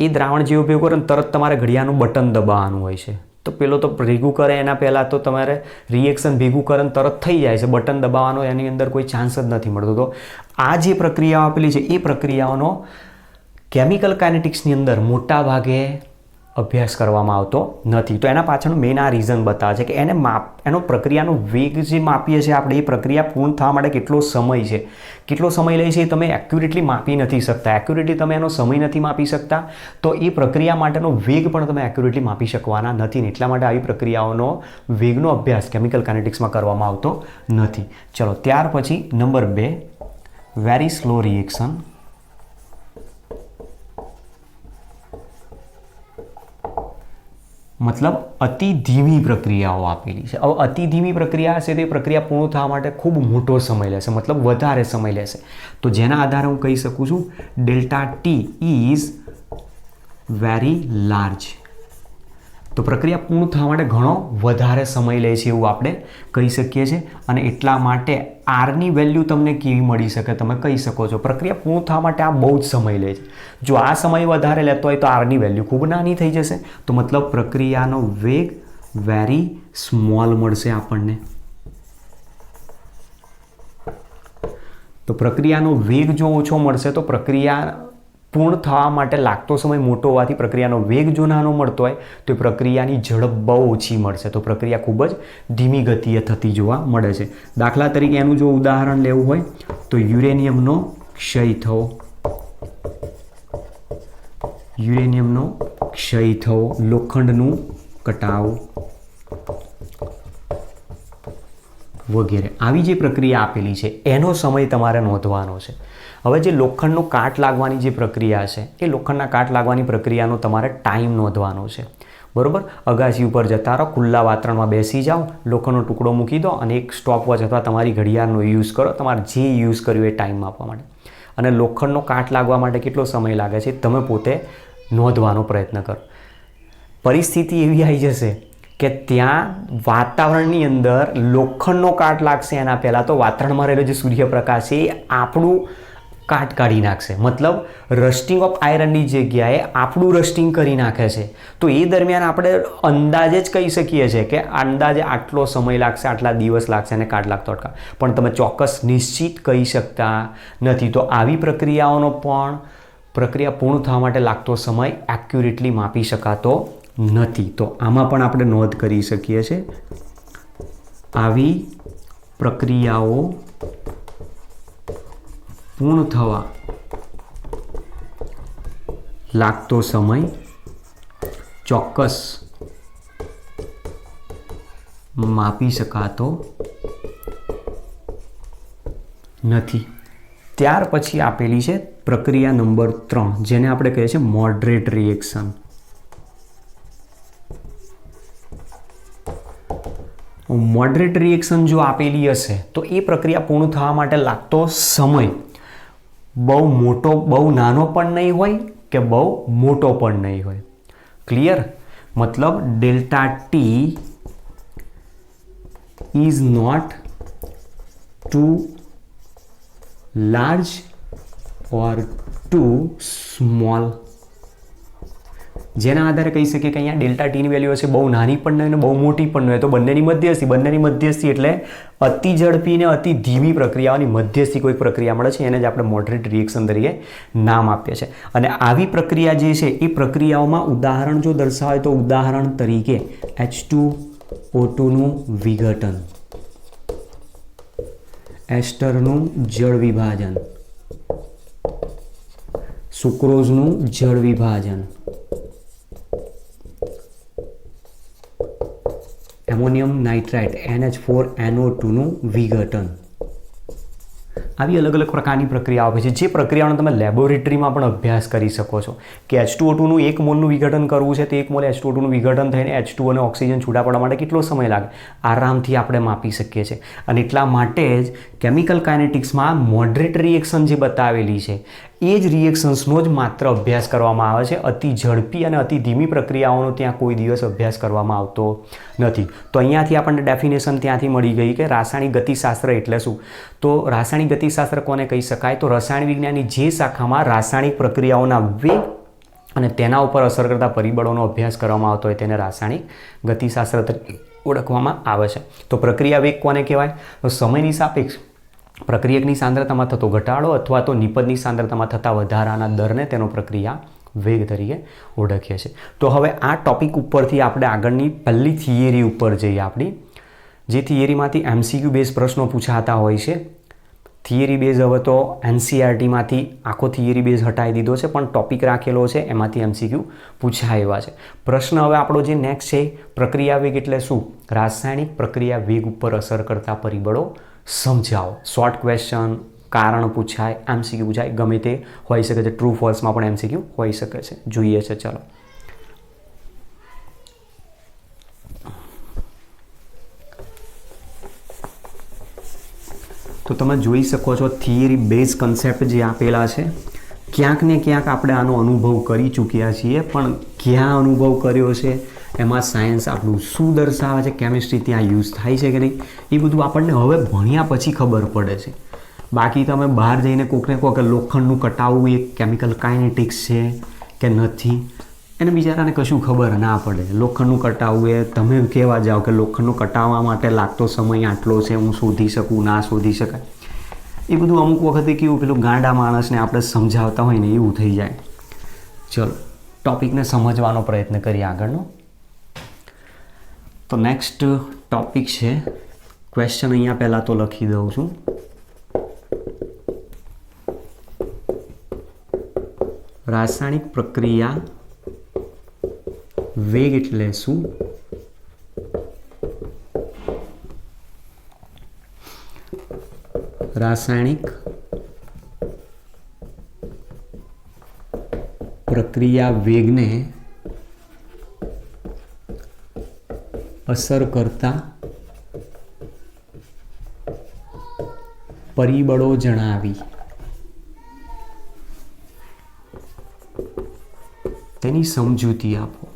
એ દ્રાવણ જેવું ભેગું કરે ને તરત તમારે ઘડિયાળનું બટન દબાવવાનું હોય છે. તો પેલો તો ભેગું કરે એના પહેલાં તો તમારે રિએક્શન ભેગું કરે ને તરત થઈ જાય છે. બટન દબાવવાનો એની અંદર કોઈ ચાન્સ જ નથી મળતો. તો આ જે પ્રક્રિયાઓ આપેલી છે એ પ્રક્રિયાઓનો કેમિકલ કાઇનેટિક્સની અંદર મોટા ભાગે અભ્યાસ કરવામાં આવતો નથી. તો એના પાછળનું મેઇન આ રીઝન બતાવે છે કે એનો પ્રક્રિયાનો વેગ જે માપીએ છીએ આપણે, એ પ્રક્રિયા પૂર્ણ થવા માટે કેટલો સમય છે, કેટલો સમય લે છે એ તમે એક્યુરેટલી માપી નથી શકતા. એક્યુરેટલી તમે એનો સમય નથી માપી શકતા તો એ પ્રક્રિયા માટેનો વેગ પણ તમે એક્યુરેટલી માપી શકવાના નથી. એટલા માટે આવી પ્રક્રિયાઓનો વેગનો અભ્યાસ કેમિકલ કાઇનેટિક્સમાં કરવામાં આવતો નથી. ચલો ત્યાર પછી નંબર 2, વેરી સ્લો રિએક્શન. મતલબ અતિ ધીમી પ્રક્રિયાઓ આપેલી છે. હવે અતિ ધીમી પ્રક્રિયા હશે તે પ્રક્રિયા પૂર્ણ થવા માટે ખૂબ મોટો સમય લેશે, મતલબ વધારે સમય લેશે. તો જેના આધારે હું કહી શકું છું delta T is very large. તો પ્રક્રિયા પૂર્ણ થવા માટે ઘણો વધારે સમય લે છે એવું આપણે કહી શકીએ છીએ. અને એટલા માટે આરની વેલ્યુ તમને કેવી મળી શકે તમે કહી શકો છો પ્રક્રિયા પૂર્ણ થવા માટે આ બહુ જ સમય લે છે. જો આ સમય વધારે લેતો હોય તો આરની વેલ્યુ ખૂબ નાની થઈ જશે. તો મતલબ પ્રક્રિયાનો વેગ વેરી સ્મોલ મળશે આપણને. તો પ્રક્રિયાનો વેગ જો ઓછો મળશે તો પ્રક્રિયા પૂર્ણ થવા માટે લાગતો સમય મોટો હોવાથી પ્રક્રિયાનો વેગ જો નાનો મળતો હોય તો પ્રક્રિયાની ઝડપ બહુ ઓછી મળશે. તો પ્રક્રિયા ખૂબ જ ધીમી ગતિએ થતી જોવા મળે છે. દાખલા તરીકે એનું જો ઉદાહરણ લેવું હોય તો યુરેનિયમનો ક્ષય થવો, લોખંડનું કટાવ વગેરે આવી જે પ્રક્રિયા આપેલી છે એનો સમય તમારે નોંધવાનો છે. હવે જે લોખંડનો કાટ લાગવાની જે પ્રક્રિયા છે એ લોખંડના કાટ લાગવાની પ્રક્રિયાનો તમારે ટાઈમ નોંધવાનો છે. બરાબર, અગાસી ઉપર જતા રહો, ખુલ્લા વાતાવરણમાં બેસી જાઓ, લોખંડનો ટુકડો મૂકી દો અને એક સ્ટોપવોચ અથવા તમારી ઘડિયાળનો યુઝ કરો, તમારે જે યુઝ કર્યું એ ટાઈમ આપવા માટે. અને લોખંડનો કાટ લાગવા માટે કેટલો સમય લાગે છે તમે પોતે નોંધવાનો પ્રયત્ન કરો. પરિસ્થિતિ એવી આવી જશે કે ત્યાં વાતાવરણની અંદર લોખંડનો કાટ લાગશે એના પહેલાં તો વાતાવરણમાં રહેલો જે સૂર્યપ્રકાશ છે એ આપણું કાટ કાઢી નાખશે. મતલબ રસ્ટિંગ ઓફ આયરનની જગ્યાએ આપણું રસ્ટિંગ કરી નાખે છે. તો એ દરમિયાન આપણે અંદાજે જ કહી શકીએ છીએ કે અંદાજે આટલો સમય લાગશે, આટલા દિવસ લાગશે અને કાટ લાગતો અટકા, પણ તમે ચોક્કસ નિશ્ચિત કહી શકતા નથી. તો આવી પ્રક્રિયાઓનો પણ પ્રક્રિયા પૂર્ણ થવા માટે લાગતો સમય એક્યુરેટલી માપી શકાતો નથી. તો આમાં પણ આપણે નોંધ કરી શકીએ છીએ આવી પ્રક્રિયાઓ પૂર્ણ થવા લાગતો સમય ચોક્કસ માપી શકાતો નથી. ત્યાર પછી આપેલી છે પ્રક્રિયા નંબર 3 જેને આપણે કહીએ છીએ મોડરેટ રિએક્શન. મોડરેટ રિએક્શન જો આપેલી હશે તો એ પ્રક્રિયા પૂર્ણ થવા માટે લાગતો સમય બહુ મોટો, બહુ નાનો પણ નહીં હોય કે બહુ મોટો પણ નહીં હોય. ક્લિયર? મતલબ delta T is not too large or too small. જેના આધારે કહી શકીએ કે અહીંયા ડેલ્ટા ટીની વેલ્યુ હશે બહુ નાની પણ નહીં અને બહુ મોટી પણ નહીં, તો બંનેની મધ્યસ્થી. બંનેની મધ્યસ્થી એટલે અતિ ઝડપી ને અતિ ધીમી પ્રક્રિયાઓની મધ્યસ્થી કોઈ પ્રક્રિયા મળે છે, એને જ આપણે મોડરેટ રિએક્શન તરીકે નામ આપીએ છીએ. અને આવી પ્રક્રિયા જે છે એ પ્રક્રિયાઓમાં ઉદાહરણ જો દર્શાવે તો ઉદાહરણ તરીકે H2O2નું વિઘટન, એસ્ટરનું જળ વિભાજન, સુક્રોઝનું જળ વિભાજન, એમોનિયમ નાઇટ્રાઇટ NH4NO2નું વિઘટન. આવી અલગ અલગ પ્રકારની પ્રક્રિયાઓ હોય છે જે પ્રક્રિયાઓનો તમે લેબોરેટરીમાં પણ અભ્યાસ કરી શકો છો કે H2O2નું 1 મોલનું વિઘટન કરવું છે તો 1 મોલ H2O2નું વિઘટન થઈને H2O અને ઓક્સિજન છૂટા પડવા માટે કેટલો સમય લાગે આરામથી આપણે માપી શકીએ છીએ. અને એટલા માટે જ કેમિકલ કાઇનેટિક્સમાં મોડરેટ રિએક્શન જે બતાવેલી છે એ જ રિએક્શન્સનો જ માત્ર અભ્યાસ કરવામાં આવે છે. અતિ ઝડપી અને અતિ ધીમી પ્રક્રિયાઓનો ત્યાં કોઈ દિવસ અભ્યાસ કરવામાં આવતો નથી. તો અહીંયાથી આપણને ડેફિનેશન ત્યાંથી મળી ગઈ કે રાસાયણિક ગતિશાસ્ત્ર એટલે શું. તો રાસાયણિક ગતિશાસ્ત્ર કોને કહી શકાય? તો રસાયણ વિજ્ઞાનની જે શાખામાં રાસાયણિક પ્રક્રિયાઓના વેગ અને તેના ઉપર અસર કરતા પરિબળોનો અભ્યાસ કરવામાં આવતો હોય તેને રાસાયણિક ગતિશાસ્ત્ર તરીકે ઓળખવામાં આવે છે. તો પ્રક્રિયા વેગ કોને કહેવાય? તો સમયની સાપેક્ષ પ્રક્રિયકની સાંદ્રતામાં થતો ઘટાડો અથવા તો નિપજની સાંદ્રતામાં થતા વધારાના દરને તેનો પ્રક્રિયા વેગ તરીકે ઓળખીએ છીએ. તો હવે આ ટોપિક ઉપરથી આપણે આગળની પહેલી થિયરી ઉપર જઈએ. આપણી જે થિયરીમાંથી MCQ બેઝ પ્રશ્નો પૂછાતા હોય છે. થિયરી બેઝ હવે તો NCERTમાંથી આખો થિયરી બેઝ હટાવી દીધો છે, પણ ટોપિક રાખેલો છે એમાંથી MCQ પૂછાય એવા છે. પ્રશ્ન હવે આપણો જે નેક્સ્ટ છે પ્રક્રિયા વેગ એટલે શું? રાસાયણિક પ્રક્રિયા વેગ ઉપર અસર કરતા પરિબળો સમજાવો. શોર્ટ ક્વેશ્ચન, કારણ પૂછાય, MCQ પૂછાય, ગમે તે હોઈ શકે છે. ટ્રુ ફોલ્સમાં પણ MCQ હોઈ શકે છે. જોઈએ છે ચલો. તો તમે જોઈ શકો છો થિયરી બેઝ કન્સેપ્ટ જે આપેલા છે ક્યાંક ને ક્યાંક આપણે આનો અનુભવ કરી ચૂક્યા છીએ, પણ ક્યાં અનુભવ કર્યો છે, એમાં સાયન્સ આપણું શું દર્શાવે છે, કેમિસ્ટ્રી ત્યાં યુઝ થાય છે કે નહીં, એ બધું આપણને હવે ભણ્યા પછી ખબર પડે છે. બાકી તમે બહાર જઈને કોકને કહો કે લોખંડનું કટાવવું એ કેમિકલ કાઇનેટિક્સ છે કે નથી, એને બિચારાને કશું ખબર ના પડે. લોખંડનું કટાવવું એ તમે કહેવા જાઓ કે લોખંડનું કટાવવા માટે લાગતો સમય આટલો છે, હું શોધી શકું, ના શોધી શકાય, એ બધું અમુક વખતે કેવું પેલું ગાંડા માણસને આપણે સમજાવતા હોય ને એવું થઈ જાય. ચલો ટોપિકને સમજવાનો પ્રયત્ન કરીએ આગળનો. તો નેક્સ્ટ ટોપિક છે ક્વેશ્ચન અહીંયા પહેલાં તો લખી દઉં છું. રાસાયણિક પ્રક્રિયા વેગ એટલે શું? રાસાયણિક પ્રક્રિયા વેગને અસર કરતા પરિબળો જણાવી તેની સમજૂતી આપો.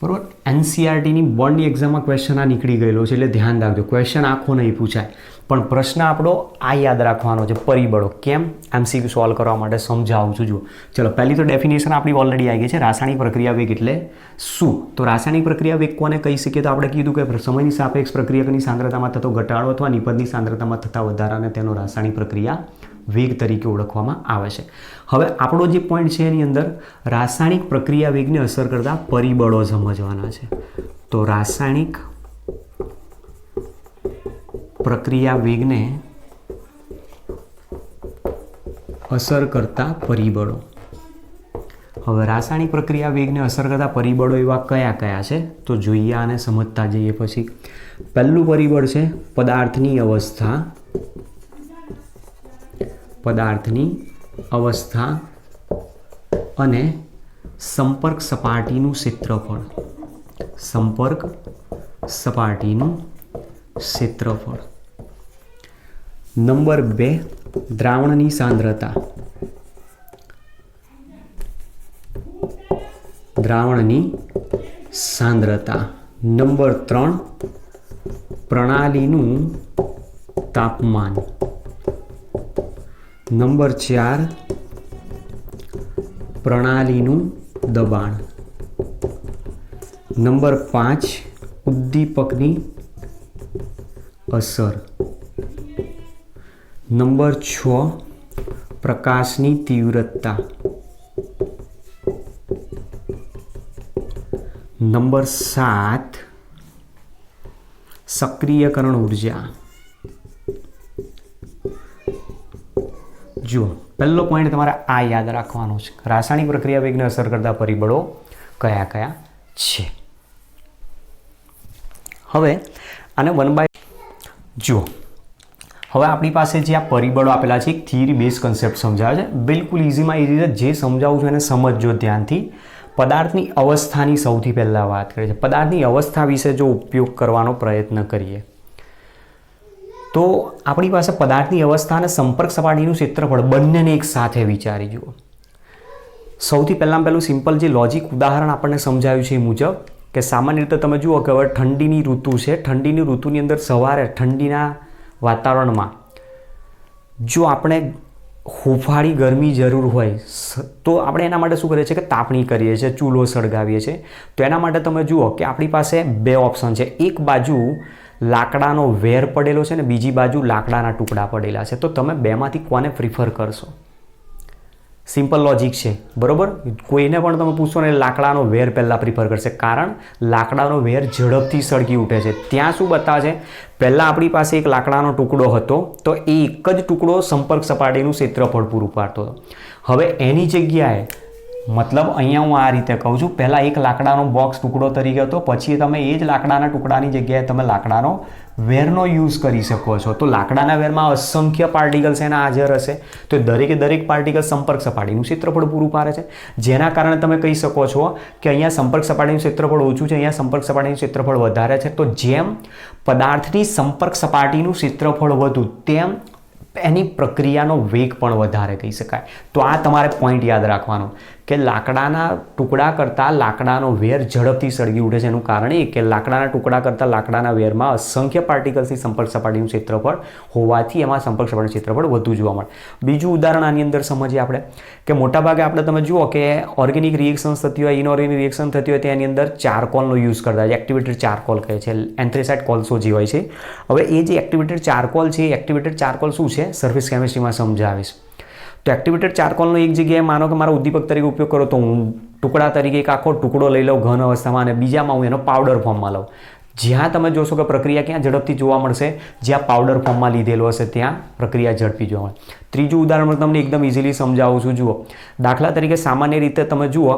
બરોબર. NCERTની બોર્ડની એક્ઝામમાં ક્વેશ્ચન આ નીકળી ગયેલો છે એટલે ધ્યાન રાખજો. ક્વેશ્ચન આખો નહીં પૂછાય, પણ પ્રશ્ન આપણો આ યાદ રાખવાનો છે પરિબળો. કેમ? MCQ સોલ્વ કરવા માટે સમજાવું છું. જુઓ ચલો, પહેલી તો ડેફિનેશન આપણી ઓલરેડી આવી ગઈ છે. રાસાયણિક પ્રક્રિયા વેગ એટલે શું? તો રાસાયણિક પ્રક્રિયા વેગ કોને કહી શકીએ? તો આપણે કીધું કે સમયની સાપેક્ષ પ્રક્રિયકની સાંદ્રતામાં થતો ઘટાડો અથવા નિપજની સાંદ્રતામાં થતા વધારાને તેનો રાસાયણિક પ્રક્રિયા વેગ તરીકે ઓળખવામાં આવે છે. હવે આપણો જે પોઈન્ટ છે એની અંદર રાસાયણિક પ્રક્રિયા વેગને અસર કરતા પરિબળો સમજવાના છે. તો રાસાયણિક પ્રક્રિયા વેગને અસર કરતા પરિબળો. હવે રાસાયણિક પ્રક્રિયા વેગને અસર કરતા પરિબળો એવા કયા કયા છે તો જોઈએ આને સમજતા જઈએ. પછી પહેલું પરિબળ છે પદાર્થની અવસ્થા. પદાર્થની અવસ્થા અને સંપર્ક સપાટીનું ક્ષેત્રફળ. સંપર્ક સપાટીનું ક્ષેત્રફળ. નંબર 2 દ્રાવણની સાંદ્રતા. દ્રાવણની સાંદ્રતા. નંબર 3 પ્રણાલીનું તાપમાન. નંબર 4 પ્રણાલીનું દબાણ. નંબર 5 ઉદ્દીપકની અસર. નંબર 6 પ્રકાશની તીવ્રતા. નંબર 7 સક્રિયકરણ ઉર્જા. જુઓ, પહેલો પોઈન્ટ તમારે આ યાદ રાખવાનો છે. રાસાયણિક પ્રક્રિયા વેગને અસર કરતા પરિબળો કયા કયા છે. હવે આને 1 બાય જુઓ, હવે આપણી પાસે જે આ પરિબળો આપેલા છે એક થિયરી બેઝ કન્સેપ્ટ સમજાવે છે. બિલકુલ ઇઝીમાં ઇઝી છે. જે સમજાવું છું એને સમજજો ધ્યાનથી. પદાર્થની અવસ્થાની સૌથી પહેલાં વાત કરીએ છીએ. પદાર્થની અવસ્થા વિશે જો ઉપયોગ કરવાનો પ્રયત્ન કરીએ તો આપણી પાસે પદાર્થની અવસ્થા અને સંપર્ક સપાટીનું ક્ષેત્રફળ બંનેને એક સાથે વિચારી જુઓ. સૌથી પહેલું સિમ્પલ જે લોજિક ઉદાહરણ આપણને સમજાવ્યું છે એ મુજબ કે સામાન્ય રીતે તમે જુઓ કે હવે ઠંડીની ઋતુ છે. ઠંડીની ઋતુની અંદર સવારે ઠંડીના વાતાવરણમાં જો આપણે હુંફાળી ગરમી જરૂર હોય તો આપણે એના માટે શું કરીએ છીએ કે તાપણી કરીએ છીએ, ચૂલો સળગાવીએ છીએ. તો એના માટે તમે જુઓ કે આપણી પાસે 2 ઓપ્શન છે. એક બાજુ લાકડાનો વેર પડેલો છે ને બીજી બાજુ લાકડાના ટુકડા પડેલા છે. તો તમે બેમાંથી કોને પ્રિફર કરશો? સિમ્પલ લોજિક છે, બરોબર. કોઈને પણ તમે પૂછશો ને લાકડાનો વેર પહેલાં પ્રિફર કરશે, કારણ લાકડાનો વેર ઝડપથી સળગી ઉઠે છે. ત્યાં શું બતાવે છે, પહેલાં આપણી પાસે એક લાકડાનો ટુકડો હતો તો એ એક જ ટુકડો સંપર્ક સપાટીનું ક્ષેત્રફળ પૂરું પાડતો હતો. હવે એની જગ્યાએ મતલબ અહીંયા હું આ રીતે કહું છું, પહેલાં એક લાકડાનો બોક્સ ટુકડો તરીકે હતો, પછી તમે એ જ લાકડાના ટુકડાની જગ્યાએ તમે લાકડાનો વેરનો યુઝ કરી શકો છો. તો લાકડાના વેરમાં અસંખ્ય પાર્ટિકલ્સ એના હાજર હશે. તો દરેકે દરેક પાર્ટિકલ સંપર્ક સપાટીનું ક્ષેત્રફળ પૂરું પાડે છે. જેના કારણે તમે કહી શકો છો કે અહીંયા સંપર્ક સપાટીનું ક્ષેત્રફળ ઓછું છે, અહીંયા સંપર્ક સપાટીનું ક્ષેત્રફળ વધારે છે. તો જેમ પદાર્થની સંપર્ક સપાટીનું ક્ષેત્રફળ વધુ તેમ એની પ્રક્રિયાનો વેગ પણ વધારે કહી શકાય. તો આ તમારે પોઈન્ટ યાદ રાખવાનો કે લાકડાના ટુકડા કરતાં લાકડાનો વેર ઝડપથી સળગી ઉઠે છે. એનું કારણ એ કે લાકડાના ટુકડા કરતાં લાકડાના વેરમાં અસંખ્ય પાર્ટિકલ્સની સંપર્ક સપાટીનું ક્ષેત્રફળ હોવાથી એમાં સંપર્ક સપાટીનું ક્ષેત્રફળ વધુ જોવા મળે. બીજું ઉદાહરણ આની અંદર સમજીએ આપણે કે મોટાભાગે આપણે તમે જુઓ કે ઓર્ગેનિક રિએક્શન્સ થતી હોય, ઇનઓર્ગેનિક રિએક્શન થતી હોય તેની અંદર ચારકોલનો યુઝ કરતા હોય. એક્ટિવેટેડ ચારકોલ કહે છે, એન્થ્રેસાઇટ કોલસો જે હોય છે. હવે એ જે એક્ટિવેટેડ ચારકોલ છે, એક્ટિવેટેડ ચારકોલ શું છે સરફેસ કેમિસ્ટ્રીમાં સમજાવીશ. તો એક્ટિવેટેડ ચારકોલનો એક જગ્યાએ માનો કે મારો ઉદ્દીપક તરીકે ઉપયોગ કરો તો હું ટુકડા તરીકે એક આખો ટુકડો લઈ લઉં ઘન અવસ્થામાં અને બીજામાં હું એનો પાવડર ફોર્મમાં લઉં. જ્યાં તમે જોશો કે પ્રક્રિયા ક્યાં ઝડપથી જોવા મળશે, જ્યાં પાવડર ફોર્મમાં લીધેલો હશે ત્યાં પ્રક્રિયા ઝડપી જોવા મળે. ત્રીજું ઉદાહરણ તમને એકદમ ઇઝીલી સમજાવું છું. જુઓ, દાખલા તરીકે સામાન્ય રીતે તમે જુઓ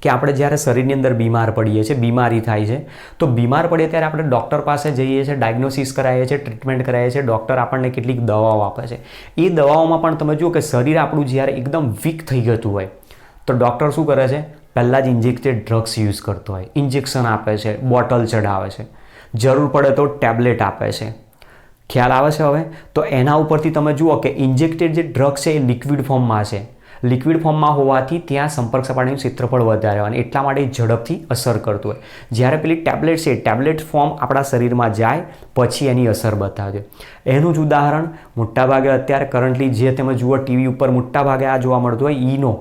કે આપણે જ્યારે શરીરની અંદર બીમાર પડીએ છીએ, બીમારી થાય છે, તો બીમાર પડીએ ત્યારે આપણે ડૉક્ટર પાસે જઈએ છીએ, ડાયગ્નોસિસ કરાવીએ છીએ, ટ્રીટમેન્ટ કરાવીએ છીએ. ડૉક્ટર આપણને કેટલીક દવાઓ આપે છે. એ દવાઓમાં પણ તમે જુઓ કે શરીર આપણું જ્યારે એકદમ વીક થઈ જતું હોય તો ડૉક્ટર શું કરે છે, પહેલાં જ ઇન્જેક્ટેડ ડ્રગ્સ યુઝ કરતો હોય, ઇન્જેક્શન આપે છે, બોટલ ચડાવે છે, જરૂર પડે તો ટેબ્લેટ આપે છે. ખ્યાલ આવે છે હવે? તો એના ઉપરથી તમે જુઓ કે ઇન્જેક્ટેડ જે ડ્રગ્સ છે એ લિક્વિડ ફોર્મમાં છે. લિક્વિડ ફોર્મમાં હોવાથી ત્યાં સંપર્ક સપાટીનું ક્ષેત્રફળ વધારે હોય અને એટલા માટે ઝડપથી અસર કરતું હોય. જ્યારે પેલી ટેબ્લેટ છે, ટેબ્લેટ ફોર્મ આપણા શરીરમાં જાય પછી એની અસર બતાવે. એનું જ ઉદાહરણ મોટાભાગે અત્યારે કરન્ટલી જે તમે જુઓ ટીવી ઉપર મોટાભાગે આ જોવા મળતું હોય ઈનો.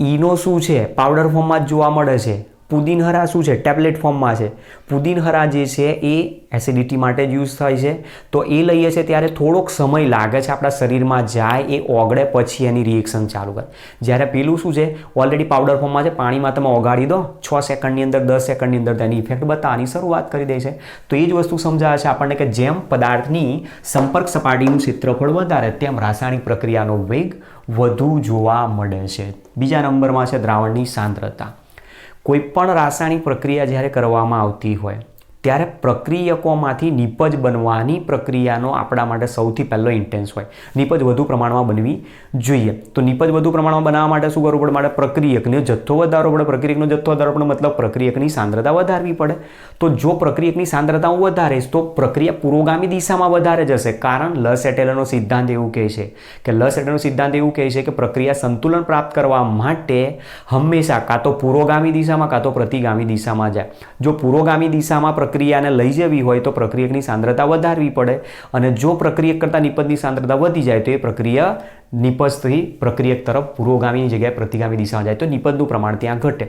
ઈનો શું છે, પાવડર ફોર્મમાં જ જોવા મળે છે. પુદીનહરા શું છે, ટેબ્લેટ ફોર્મમાં છે. પુદીનહરા જે છે એ એસિડિટી માટે જ યુઝ થાય છે. તો એ લઈએ છીએ ત્યારે થોડોક સમય લાગે છે આપણા શરીરમાં જાય, એ ઓગળે પછી એની રિએક્શન ચાલુ કરે. જ્યારે પેલું શું છે, ઓલરેડી પાવડર ફોર્મમાં છે, પાણીમાં તમે ઓગાળી દો 6 સેકન્ડની અંદર 10 સેકન્ડની અંદર તેની ઇફેક્ટ બતાવવાની શરૂઆત કરી દે છે. તો એ જ વસ્તુ સમજાવે છે આપણને કે જેમ પદાર્થની સંપર્ક સપાટીનું ક્ષેત્રફળ વધારે તેમ રાસાયણિક પ્રક્રિયાનો વેગ વધુ જોવા મળે છે. બીજા નંબરમાં છે દ્રાવણની સાંદ્રતા. કોઈ પણ રાસાયણિક પ્રક્રિયા જ્યારે કરવામાં આવતી હોય ત્યારે પ્રક્રિયકોમાંથી નિપજ બનવાની પ્રક્રિયાનો આપણા માટે સૌથી પહેલો ઇન્ટેન્સ હોય. નિપજ વધુ પ્રમાણમાં બનવી જોઈએ. તો નિપજ વધુ પ્રમાણમાં બનાવવા માટે શું કરવું પડે? માટે પ્રક્રિયકનો જથ્થો વધારવો પડે. પ્રક્રિયકનો જથ્થો વધારવો પડે મતલબ પ્રક્રિયકની સાંદ્રતા વધારવી પડે. તો જો પ્રક્રિયકની સાંદ્રતા હું વધારીશ તો પ્રક્રિયા પુરોગામી દિશામાં વધારે જશે. કારણ લસ-એટેલરનો સિદ્ધાંત એવું કહે છે કે પ્રક્રિયા સંતુલન પ્રાપ્ત કરવા માટે હંમેશા કાં તો પુરોગામી દિશામાં કાં તો પ્રતિગામી દિશામાં જાય. જો પુરોગામી દિશામાં પ્રક્રિયાને લઈ જવી હોય તો પ્રક્રિયકની સાંદ્રતા વધારવી પડે, અને જો પ્રક્રિયક કરતાં નિપજની સાંદ્રતા વધી જાય તો એ પ્રક્રિયા નિપજથી પ્રક્રિયક તરફ પુરોગામીની જગ્યાએ પ્રતિગામી દિશામાં જાય તો નિપજનું પ્રમાણ ત્યાં ઘટે.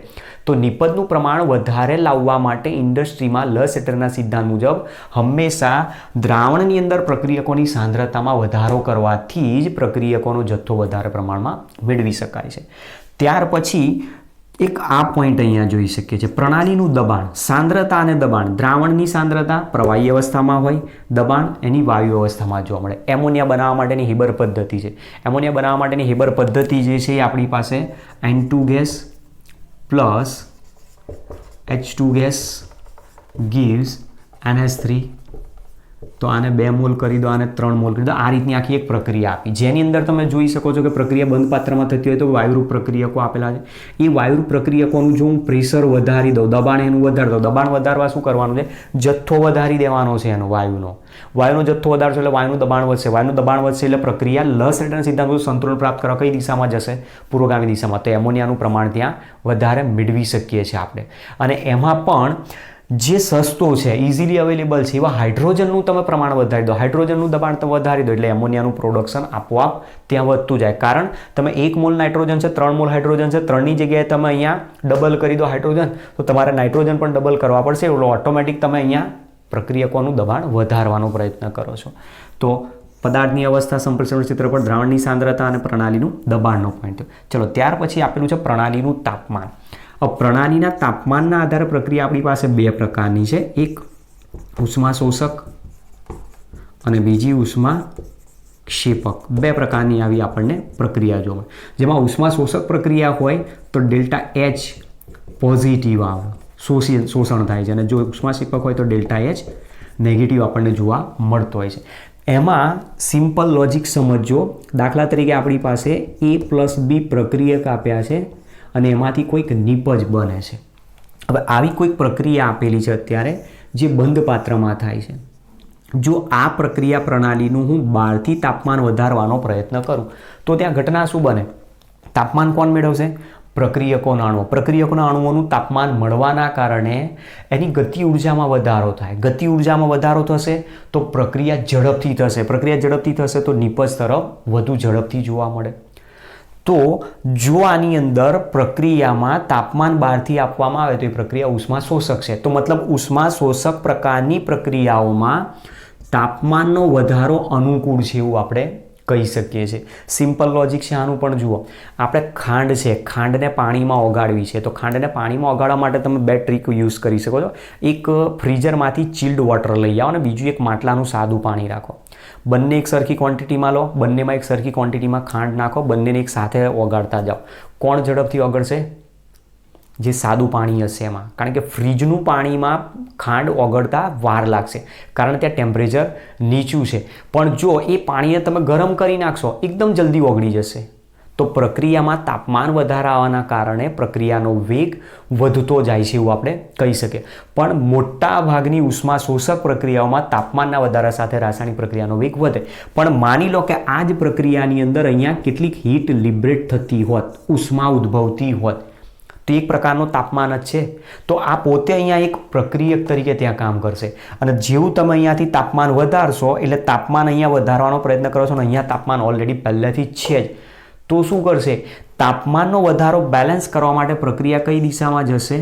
તો નિપજનું પ્રમાણ વધારે લાવવા માટે ઇન્ડસ્ટ્રીમાં લસ-એટેલરના સિદ્ધાંત મુજબ હંમેશા દ્રાવણની અંદર પ્રક્રિયકોની સાંદ્રતામાં વધારો કરવાથી જ પ્રક્રિયકોનો જથ્થો વધારે પ્રમાણમાં મેળવી શકાય છે. ત્યાર પછી એક આ પોઈન્ટ અહીંયા જોઈ શકીએ છીએ, પ્રણાલીનું દબાણ, સાંદ્રતા અને દબાણ. દ્રાવણની સાંદ્રતા પ્રવાહી અવસ્થામાં હોય, દબાણ એની વાયુ અવસ્થામાં જોવા મળે. એમોનિયા બનાવવા માટેની હેબર પદ્ધતિ છે. એમોનિયા બનાવવા માટેની હેબર પદ્ધતિ જે છે એ આપણી પાસે N2 gas plus H2 gas gives NH3. તો આને 2 મોલ કરી દો, આને 3 મોલ કરી દો. આ રીતની આખી એક પ્રક્રિયા આપી, જેની અંદર તમે જોઈ શકો છો કે પ્રક્રિયા બંધ પાત્રમાં થતી હોય તો વાયુરૂપ પ્રક્રિયકો આપેલા છે. એ વાયુરૂપ પ્રક્રિયકોનું જો હું પ્રેશર વધારી દઉં, દબાણ એનું વધારી દઉં, દબાણ વધારવા શું કરવાનું છે? જથ્થો વધારી દેવાનો છે એનો વાયુનો જથ્થો વધારશો એટલે વાયુનું દબાણ વધશે. વાયુનું દબાણ વધશે એટલે પ્રક્રિયા લસ-એટેલરના સિદ્ધાંત સંતુલન પ્રાપ્ત કરવા કઈ દિશામાં જશે? પુરોગામી દિશામાં. તો એમોનિયાનું પ્રમાણ ત્યાં વધારે મેળવી શકીએ છીએ આપણે. અને એમાં પણ જે સસ્તો છે, ઇઝીલી અવેલેબલ છે એવા હાઇડ્રોજનનું તમે પ્રમાણ વધારી દો, હાઇડ્રોજનનું દબાણ તમે વધારી દો એટલે એમોનિયાનું પ્રોડક્શન આપોઆપ ત્યાં વધતું જાય. કારણ તમે 1 મોલ નાઇટ્રોજન છે, 3 મોલ હાઇડ્રોજન છે, 3ની જગ્યાએ તમે અહીંયા ડબલ કરી દો હાઇડ્રોજન, તો તમારે નાઇટ્રોજન પણ ડબલ કરવા પડશે. એટલે ઓટોમેટિક તમે અહીંયા પ્રક્રિયકોનું દબાણ વધારવાનો પ્રયત્ન કરો છો. તો પદાર્થની અવસ્થા, સંપ્રેષણ ક્ષેત્ર પર દ્રાવણની સાંદ્રતા અને પ્રણાલીનું દબાણનો પોઈન્ટ. ચલો ત્યાર પછી આપેલું છે પ્રણાલીનું તાપમાન. પ્રણાલીના તાપમાનના આધારે પ્રક્રિયા આપણી પાસે 2 પ્રકારની છે. એક ઉષ્મા શોષક અને બીજી ઉષ્મા ક્ષેપક. 2 પ્રકારની આવી આપણને પ્રક્રિયા જોવા મળે. જેમાં ઉષ્મા શોષક પ્રક્રિયા હોય તો ડેલ્ટા H પોઝિટિવ આવે, શોષણ થાય છે, અને જો ઉષ્મા ક્ષેપક હોય તો ડેલ્ટા H નેગેટિવ આપણને જોવા મળતો હોય છે. એમાં સિમ્પલ લોજિક સમજો. દાખલા તરીકે આપણી પાસે A+B પ્રક્રિયક આપ્યા છે અને એમાંથી કોઈક નિપજ બને છે. હવે આવી કોઈક પ્રક્રિયા આપેલી છે અત્યારે જે બંધ પાત્રમાં થાય છે. જો આ પ્રક્રિયા પ્રણાલીનું હું બહારથી તાપમાન વધારવાનો પ્રયત્ન કરું તો ત્યાં ઘટના શું બને? તાપમાન કોણ મેળવશે? પ્રક્રિયકોના અણુઓ. પ્રક્રિયકોના અણુઓનું તાપમાન મળવાના કારણે એની ગતિ ઉર્જામાં વધારો થાય. ગતિ ઉર્જામાં વધારો થશે તો પ્રક્રિયા ઝડપથી થશે. પ્રક્રિયા ઝડપથી થશે તો નિપજ તરફ વધુ ઝડપથી જોવા મળે. તો જો આની અંદર પ્રક્રિયામાં તાપમાન બહારથી આપવામાં આવે તો એ પ્રક્રિયા ઉષ્મા શોષક છે. તો મતલબ ઉષ્મા શોષક પ્રકારની પ્રક્રિયાઓમાં તાપમાનનો વધારો અનુકૂળ છે એવું આપણે કહી શકીએ છીએ. સિમ્પલ લોજિક છે આનું પણ જુઓ. આપણે ખાંડ છે, ખાંડને પાણીમાં ઓગાળવી છે. તો ખાંડને પાણીમાં ઓગાળવા માટે તમે 2 ટ્રીક યુઝ કરી શકો છો. એક ફ્રીઝરમાંથી ચિલ્ડ વોટર લઈ આવો અને બીજું એક માટલાનું સાદું પાણી રાખો. બંને એક સરખી ક્વોન્ટિટીમાં લો, બંનેમાં એક સરખી ક્વોન્ટિટીમાં ખાંડ નાખો, બંનેને એક સાથે ઓગાળતા જાઓ. કોણ ઝડપથી ઓગળશે? જે સાદું પાણી હશે એમાં. કારણ કે ફ્રીજનું પાણીમાં ખાંડ ઓગળતા વાર લાગશે કારણ ત્યાં ટેમ્પરેચર નીચું છે. પણ જો એ પાણીને તમે ગરમ કરી નાખશો એકદમ જલ્દી ઓગળી જશે. તો પ્રક્રિયામાં તાપમાન વધારાવાના કારણે પ્રક્રિયાનો વેગ વધતો જાય છે એવું આપણે કહી શકીએ. પણ મોટા ભાગની ઉષ્મા શોષક પ્રક્રિયાઓમાં તાપમાનના વધારા સાથે રાસાયણિક પ્રક્રિયાનો વેગ વધે. પણ માની લો કે આ જ પ્રક્રિયાની અંદર અહીંયા કેટલીક હીટ લિબરેટ થતી હોત, ઉષ્મા ઉદ્ભવતી હોત, તો એક પ્રકારનું તાપમાન જ છે. તો આ પોતે અહીંયા એક પ્રક્રિયક તરીકે ત્યાં કામ કરશે. અને જેવું તમે અહીંયાથી તાપમાન વધારશો એટલે તાપમાન અહીંયા વધારવાનો પ્રયત્ન કરો છો અને અહીંયા તાપમાન ઓલરેડી પહેલેથી જ છે જ. તો શું કરશે? તાપમાનનો વધારો બેલેન્સ કરવા માટે પ્રક્રિયા કઈ દિશામાં જશે?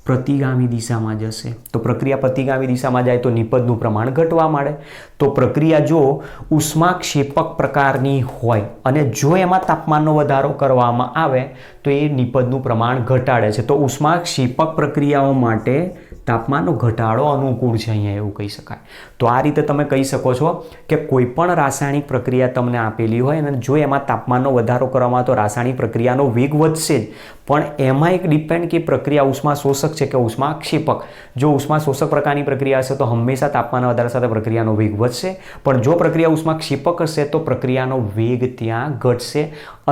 પ્રતિગામી દિશામાં જશે. તો પ્રક્રિયા પ્રતિગામી દિશામાં જાય તો નિપજનું પ્રમાણ ઘટવા માંડે. તો પ્રક્રિયા જો ઉષ્માક્ષેપક પ્રકારની હોય અને જો એમાં તાપમાનનો વધારો કરવામાં આવે તો એ નિપજનું પ્રમાણ ઘટાડે છે. તો ઉષ્માક્ષેપક પ્રક્રિયાઓ માટે તાપમાનનો ઘટાડો અનુકૂળ છે અહીંયા એવું કહી શકાય. તો આ રીતે તમે કહી શકો છો કે કોઈ પણ રાસાયણિક પ્રક્રિયા તમને આપેલી હોય અને જો એમાં તાપમાનનો વધારો કરવામાં તો રાસાયણિક પ્રક્રિયાનો વેગ વધશે જ, પણ એમાં એક ડિપેન્ડ કે પ્રક્રિયા ઉષ્મા શોષક છે કે ઉષ્માક્ષેપક. જો ઉષ્મા શોષક પ્રકારની પ્રક્રિયા હશે તો હંમેશા તાપમાનના વધારા સાથે પ્રક્રિયાનો વેગ વધશે, પણ જો પ્રક્રિયા ઉષ્માક્ષેપક હશે તો પ્રક્રિયાનો વેગ ત્યાં ઘટશે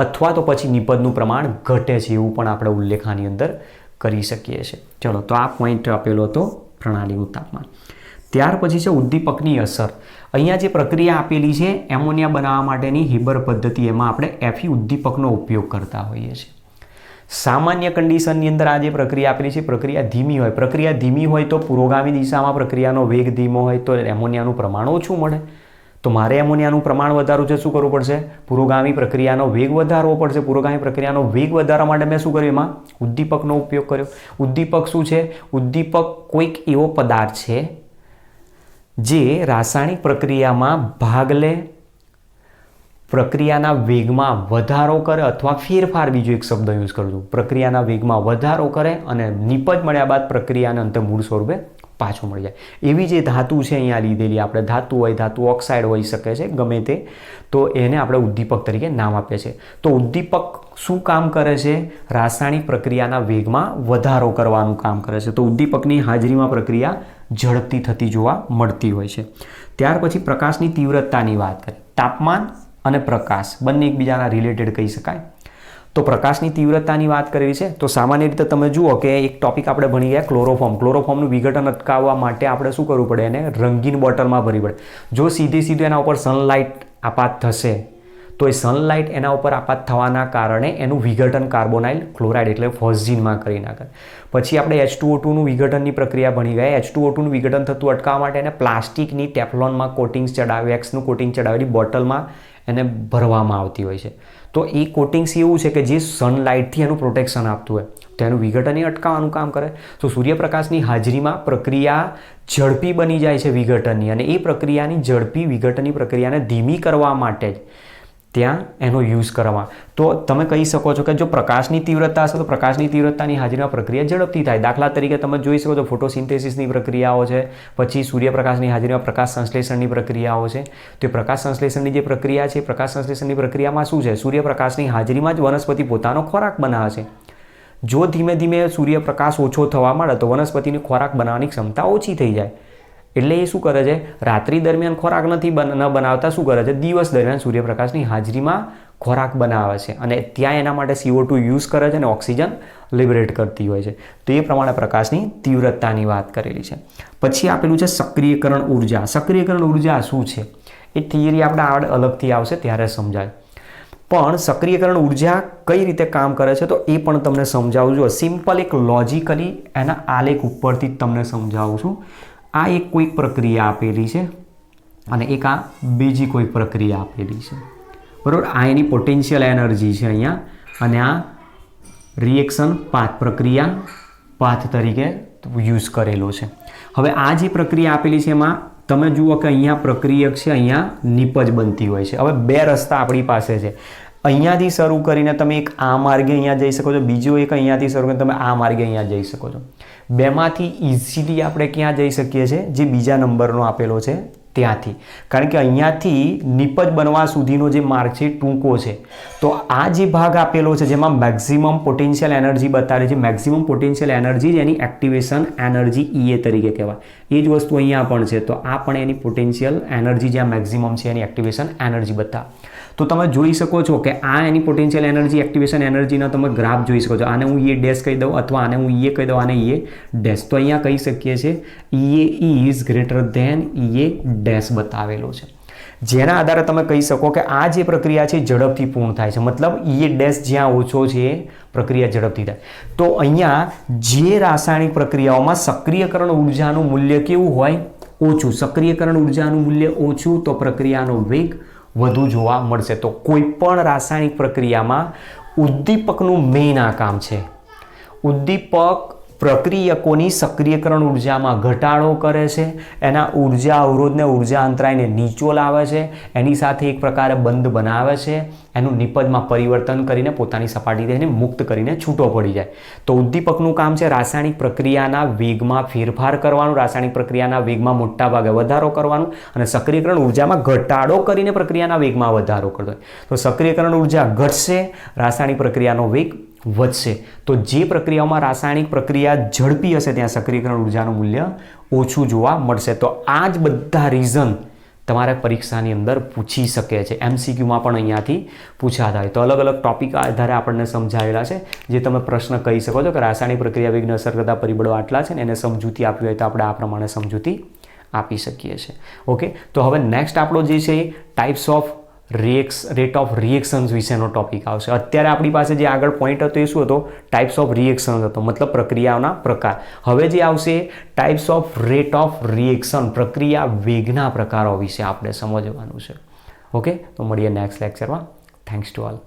અથવા તો પછી નિપજનું પ્રમાણ ઘટે છે એવું પણ આપણે ઉલ્લેખ આની અંદર કરી શકીએ છીએ. ચલો, તો આ પોઈન્ટ આપેલો હતો પ્રણાલીનું તાપમાન. ત્યાર પછી છે ઉદ્દીપકની અસર. અહીંયા જે પ્રક્રિયા આપેલી છે એમોનિયા બનાવવા માટેની હેબર પદ્ધતિ, એમાં આપણે Fe ઉદ્દીપકનો ઉપયોગ કરતા હોઈએ છીએ. સામાન્ય કન્ડિશનની અંદર આ જે પ્રક્રિયા આપેલી છે પ્રક્રિયા ધીમી હોય. પ્રક્રિયા ધીમી હોય તો પુરોગામી દિશામાં પ્રક્રિયાનો વેગ ધીમો હોય તો એમોનિયાનું પ્રમાણ ઓછું મળે. તો મારે એમોનિયાનું પ્રમાણ વધારવું છે, શું કરવું પડશે? પુરોગામી પ્રક્રિયાનો વેગ વધારવો પડશે. પુરોગામી પ્રક્રિયાનો વેગ વધારવા માટે મેં શું કર્યું? એમાં ઉદ્દીપકનો ઉપયોગ કર્યો. ઉદ્દીપક શું છે? ઉદ્દીપક કોઈક એવો પદાર્થ છે જે રાસાયણિક પ્રક્રિયામાં ભાગ લે, પ્રક્રિયાના વેગમાં વધારો કરે અથવા ફેરફાર, બીજો એક શબ્દ યુઝ કરું છું, પ્રક્રિયાના વેગમાં વધારો કરે અને નિપજ મળ્યા બાદ પ્રક્રિયાને અંતે મૂળ સ્વરૂપે પાછું મળી જાય. એવી જે ધાતુ છે અહીંયા લીધેલી આપણે, ધાતુ હોય, ધાતુ ઓક્સાઇડ હોઈ શકે છે, ગમે તે, તો એને આપણે ઉદ્દીપક તરીકે નામ આપીએ છીએ. તો ઉદ્દીપક શું કામ કરે છે? રાસાયણિક પ્રક્રિયાના વેગમાં વધારો કરવાનું કામ કરે છે. તો ઉદ્દીપકની હાજરીમાં પ્રક્રિયા ઝડપથી થતી જોવા મળતી હોય છે. ત્યાર પછી પ્રકાશની તીવ્રતાની વાત કરીએ. તાપમાન અને પ્રકાશ બંને એકબીજાના રિલેટેડ કહી શકાય. તો પ્રકાશની તીવ્રતાની વાત કરવી છે તો સામાન્ય રીતે તમે જુઓ કે એક ટોપિક આપણે ભણી ગયા, ક્લોરોફોર્મ. ક્લોરોફોર્મનું વિઘટન અટકાવવા માટે આપણે શું કરવું પડે? એને રંગીન બોટલમાં ભરવી પડે. જો સીધું એના ઉપર સનલાઇટ આપાત થશે તો એ સનલાઇટ એના ઉપર આપાત થવાના કારણે એનું વિઘટન કાર્બોનાઇલ ક્લોરાઇડ એટલે ફોસ્જીનમાં કરી નાખે. પછી આપણે H2O2નું વિઘટનની પ્રક્રિયા ભણી ગયા. H2O2નું વિઘટન થતું અટકાવવા માટે એને પ્લાસ્ટિકની ટેફલોનમાં કોટિંગ્સ ચડાવી, વેક્સનું કોટિંગ ચડાવેલી બોટલમાં એને ભરવામાં આવતી હોય છે. તો એ કોટિંગ્સ એવું છે કે જે સનલાઇટથી એનું પ્રોટેક્શન આપતું હોય તો એનું વિઘટન એ અટકાવવાનું કામ કરે. તો સૂર્યપ્રકાશની હાજરીમાં પ્રક્રિયા ઝડપી બની જાય છે વિઘટનની, અને એ પ્રક્રિયાની ઝડપી વિઘટનની પ્રક્રિયાને ધીમી કરવા માટે જ ત્યાં એનો યુઝ કરવા. તો તમે કહી શકો છો કે જો પ્રકાશની તીવ્રતા હશે તો પ્રકાશની તીવ્રતાની હાજરીમાં પ્રક્રિયા ઝડપથી થાય. દાખલા તરીકે તમે જોઈ શકો છો ફોટોસિન્થેસિસની પ્રક્રિયાઓ છે, પછી સૂર્યપ્રકાશની હાજરીમાં પ્રકાશ સંશ્લેષણની પ્રક્રિયાઓ છે. તો પ્રકાશ સંશ્લેષણની જે પ્રક્રિયા છે, પ્રકાશ સંશ્લેષણની પ્રક્રિયામાં શું છે? સૂર્યપ્રકાશની હાજરીમાં જ વનસ્પતિ પોતાનો ખોરાક બનાવે છે. જો ધીમે ધીમે સૂર્યપ્રકાશ ઓછો થવા માંડે તો વનસ્પતિની ખોરાક બનાવવાની ક્ષમતા ઓછી થઈ જાય. એટલે એ શું કરે છે? રાત્રિ દરમિયાન ખોરાક નથી બનાવતા, શું કરે છે? દિવસ દરમિયાન સૂર્યપ્રકાશની હાજરીમાં ખોરાક બનાવે છે અને ત્યાં એના માટે CO2 યુઝ કરે છે અને ઓક્સિજન લિબરેટ કરતી હોય છે. તો એ પ્રમાણે પ્રકાશની તીવ્રતાની વાત કરેલી છે. પછી આપેલું છે સક્રિયકરણ ઉર્જા. સક્રિયકરણ ઉર્જા શું છે? એ થિયરી આપણે આગળ અલગથી આવશે ત્યારે સમજાય. પણ સક્રિયકરણ ઉર્જા કઈ રીતે કામ કરે છે તો એ પણ તમને સમજાવું છું. સિમ્પલ એક લોજિકલી એના આલેખ ઉપરથી જ તમને સમજાવું છું. આ એક કોઈક પ્રક્રિયા આપેલી છે અને એક આ બીજી કોઈક પ્રક્રિયા આપેલી છે, બરાબર? આ એની પોટેન્શિયલ એનર્જી છે અહીંયા, અને આ રિએક્શન પાથ, પ્રક્રિયા પાથ તરીકે યુઝ કરેલો છે. હવે આ જે પ્રક્રિયા આપેલી છે એમાં તમે જુઓ કે અહીંયા પ્રક્રિયક છે, અહીંયા નિપજ બનતી હોય છે. હવે બે રસ્તા આપણી પાસે છે. અહીંયાથી શરૂ કરીને તમે એક આ માર્ગે અહીંયા જઈ શકો છો, બીજો એક અહીંયાથી શરૂ કરીને તમે આ માર્ગે અહીંયા જઈ શકો છો. બેમાંથી ઇઝીલી આપણે ક્યાં જઈ શકીએ છીએ? જે બીજા નંબરનો આપેલો છે ત્યાંથી. કારણ કે અહીંયાથી નિપજ બનવા સુધીનો જે માર્ગ છે ટૂંકો છે. તો આ જે ભાગ આપેલો છે જેમાં મેક્સિમમ પોટેન્શિયલ એનર્જી બતાવે છે, મેક્સિમમ પોટેન્શિયલ એનર્જી એની એક્ટિવેશન એનર્જી EA તરીકે કહેવાય. એ જ વસ્તુ અહીંયા પણ છે. તો આ પણ એની પોટેન્શિયલ એનર્જી જ્યાં મેક્સિમમ છે એની એક્ટિવેશન એનર્જી બતાવે. તો તમે જોઈ શકો છો કે આ એની પોટેન્શિયલ એનર્જી, એક્ટિવેશન એનર્જીનો તમે ગ્રાફ જોઈ શકો છો. આને હું EA ડેશ કહી દઉં અથવા આને હું EA કહી દઉં, આને EA ડેશ. તો અહીંયા કહી શકીએ છીએ EA is greater than EA dash બતાવેલો છે. જેના આધારે તમે કહી શકો કે આ જે પ્રક્રિયા છે ઝડપથી પૂર્ણ થાય છે. મતલબ EA ડેશ જ્યાં ઓછો છે પ્રક્રિયા ઝડપથી થાય. તો અહીંયા જે રાસાયણિક પ્રક્રિયાઓમાં સક્રિયકરણ ઉર્જાનું મૂલ્ય કેવું હોય? ઓછું. સક્રિયકરણ ઉર્જાનું મૂલ્ય ઓછું તો પ્રક્રિયાનો વેગ વધુ જોવા મળશે. તો કોઈ પણ રાસાયણિક પ્રક્રિયામાં ઉદ્દીપકનું મેઇન આ કામ છે. ઉદ્દીપક પ્રક્રિયકોની સક્રિયકરણ ઉર્જામાં ઘટાડો કરે છે, એના ઉર્જા અવરોધને ઉર્જા અંતરાયને નીચો લાવે છે, એની સાથે એક પ્રકારે બંધ બનાવે છે, એનું નિપજમાં પરિવર્તન કરીને પોતાની સપાટીથી એને મુક્ત કરીને છૂટો પડી જાય. તો ઉદ્દીપકનું કામ છે રાસાયણિક પ્રક્રિયાના વેગમાં ફેરફાર કરવાનું, રાસાયણિક પ્રક્રિયાના વેગમાં મોટાભાગે વધારો કરવાનું અને સક્રિયકરણ ઉર્જામાં ઘટાડો કરીને પ્રક્રિયાના વેગમાં વધારો કરવો. તો સક્રિયકરણ ઉર્જા ઘટશે, રાસાયણિક પ્રક્રિયાનો વેગ વધશે. તો જે પ્રક્રિયાઓમાં રાસાયણિક પ્રક્રિયા ઝડપી હશે ત્યાં સક્રિયકરણ ઉર્જાનું મૂલ્ય ઓછું જોવા મળશે. તો આ જ બધા રીઝન તમારે પરીક્ષાની અંદર પૂછી શકે છે, MCQમાં પણ અહીંયાથી પૂછાતા હોય. તો અલગ અલગ ટોપિક આધારે આપણને સમજાવેલા છે, જે તમે પ્રશ્ન કહી શકો છો કે રાસાયણિક પ્રક્રિયા વેગને અસર કરતા પરિબળો આટલા છે ને એને સમજૂતી આપવી હોય તો આપણે આ પ્રમાણે સમજૂતી આપી શકીએ છીએ. ઓકે, તો હવે નેક્સ્ટ આપણો જે છે એ ટાઈપ્સ ઓફ રેટ ઓફ રિએક્શન્સ વિશેનો ટોપિક આવશે. અત્યારે આપણી પાસે જે આગળ પોઈન્ટ હતો એ શું હતો? ટાઈપ્સ ઓફ રિએક્શન્સ હતો, મતલબ પ્રક્રિયાઓના પ્રકાર. હવે જે આવશે types of rate of reaction, પ્રક્રિયા વેગના પ્રકારો વિશે આપણે સમજવાનું છે. ઓકે, તો મળીએ નેક્સ્ટ લેક્ચરમાં. Thanks to all.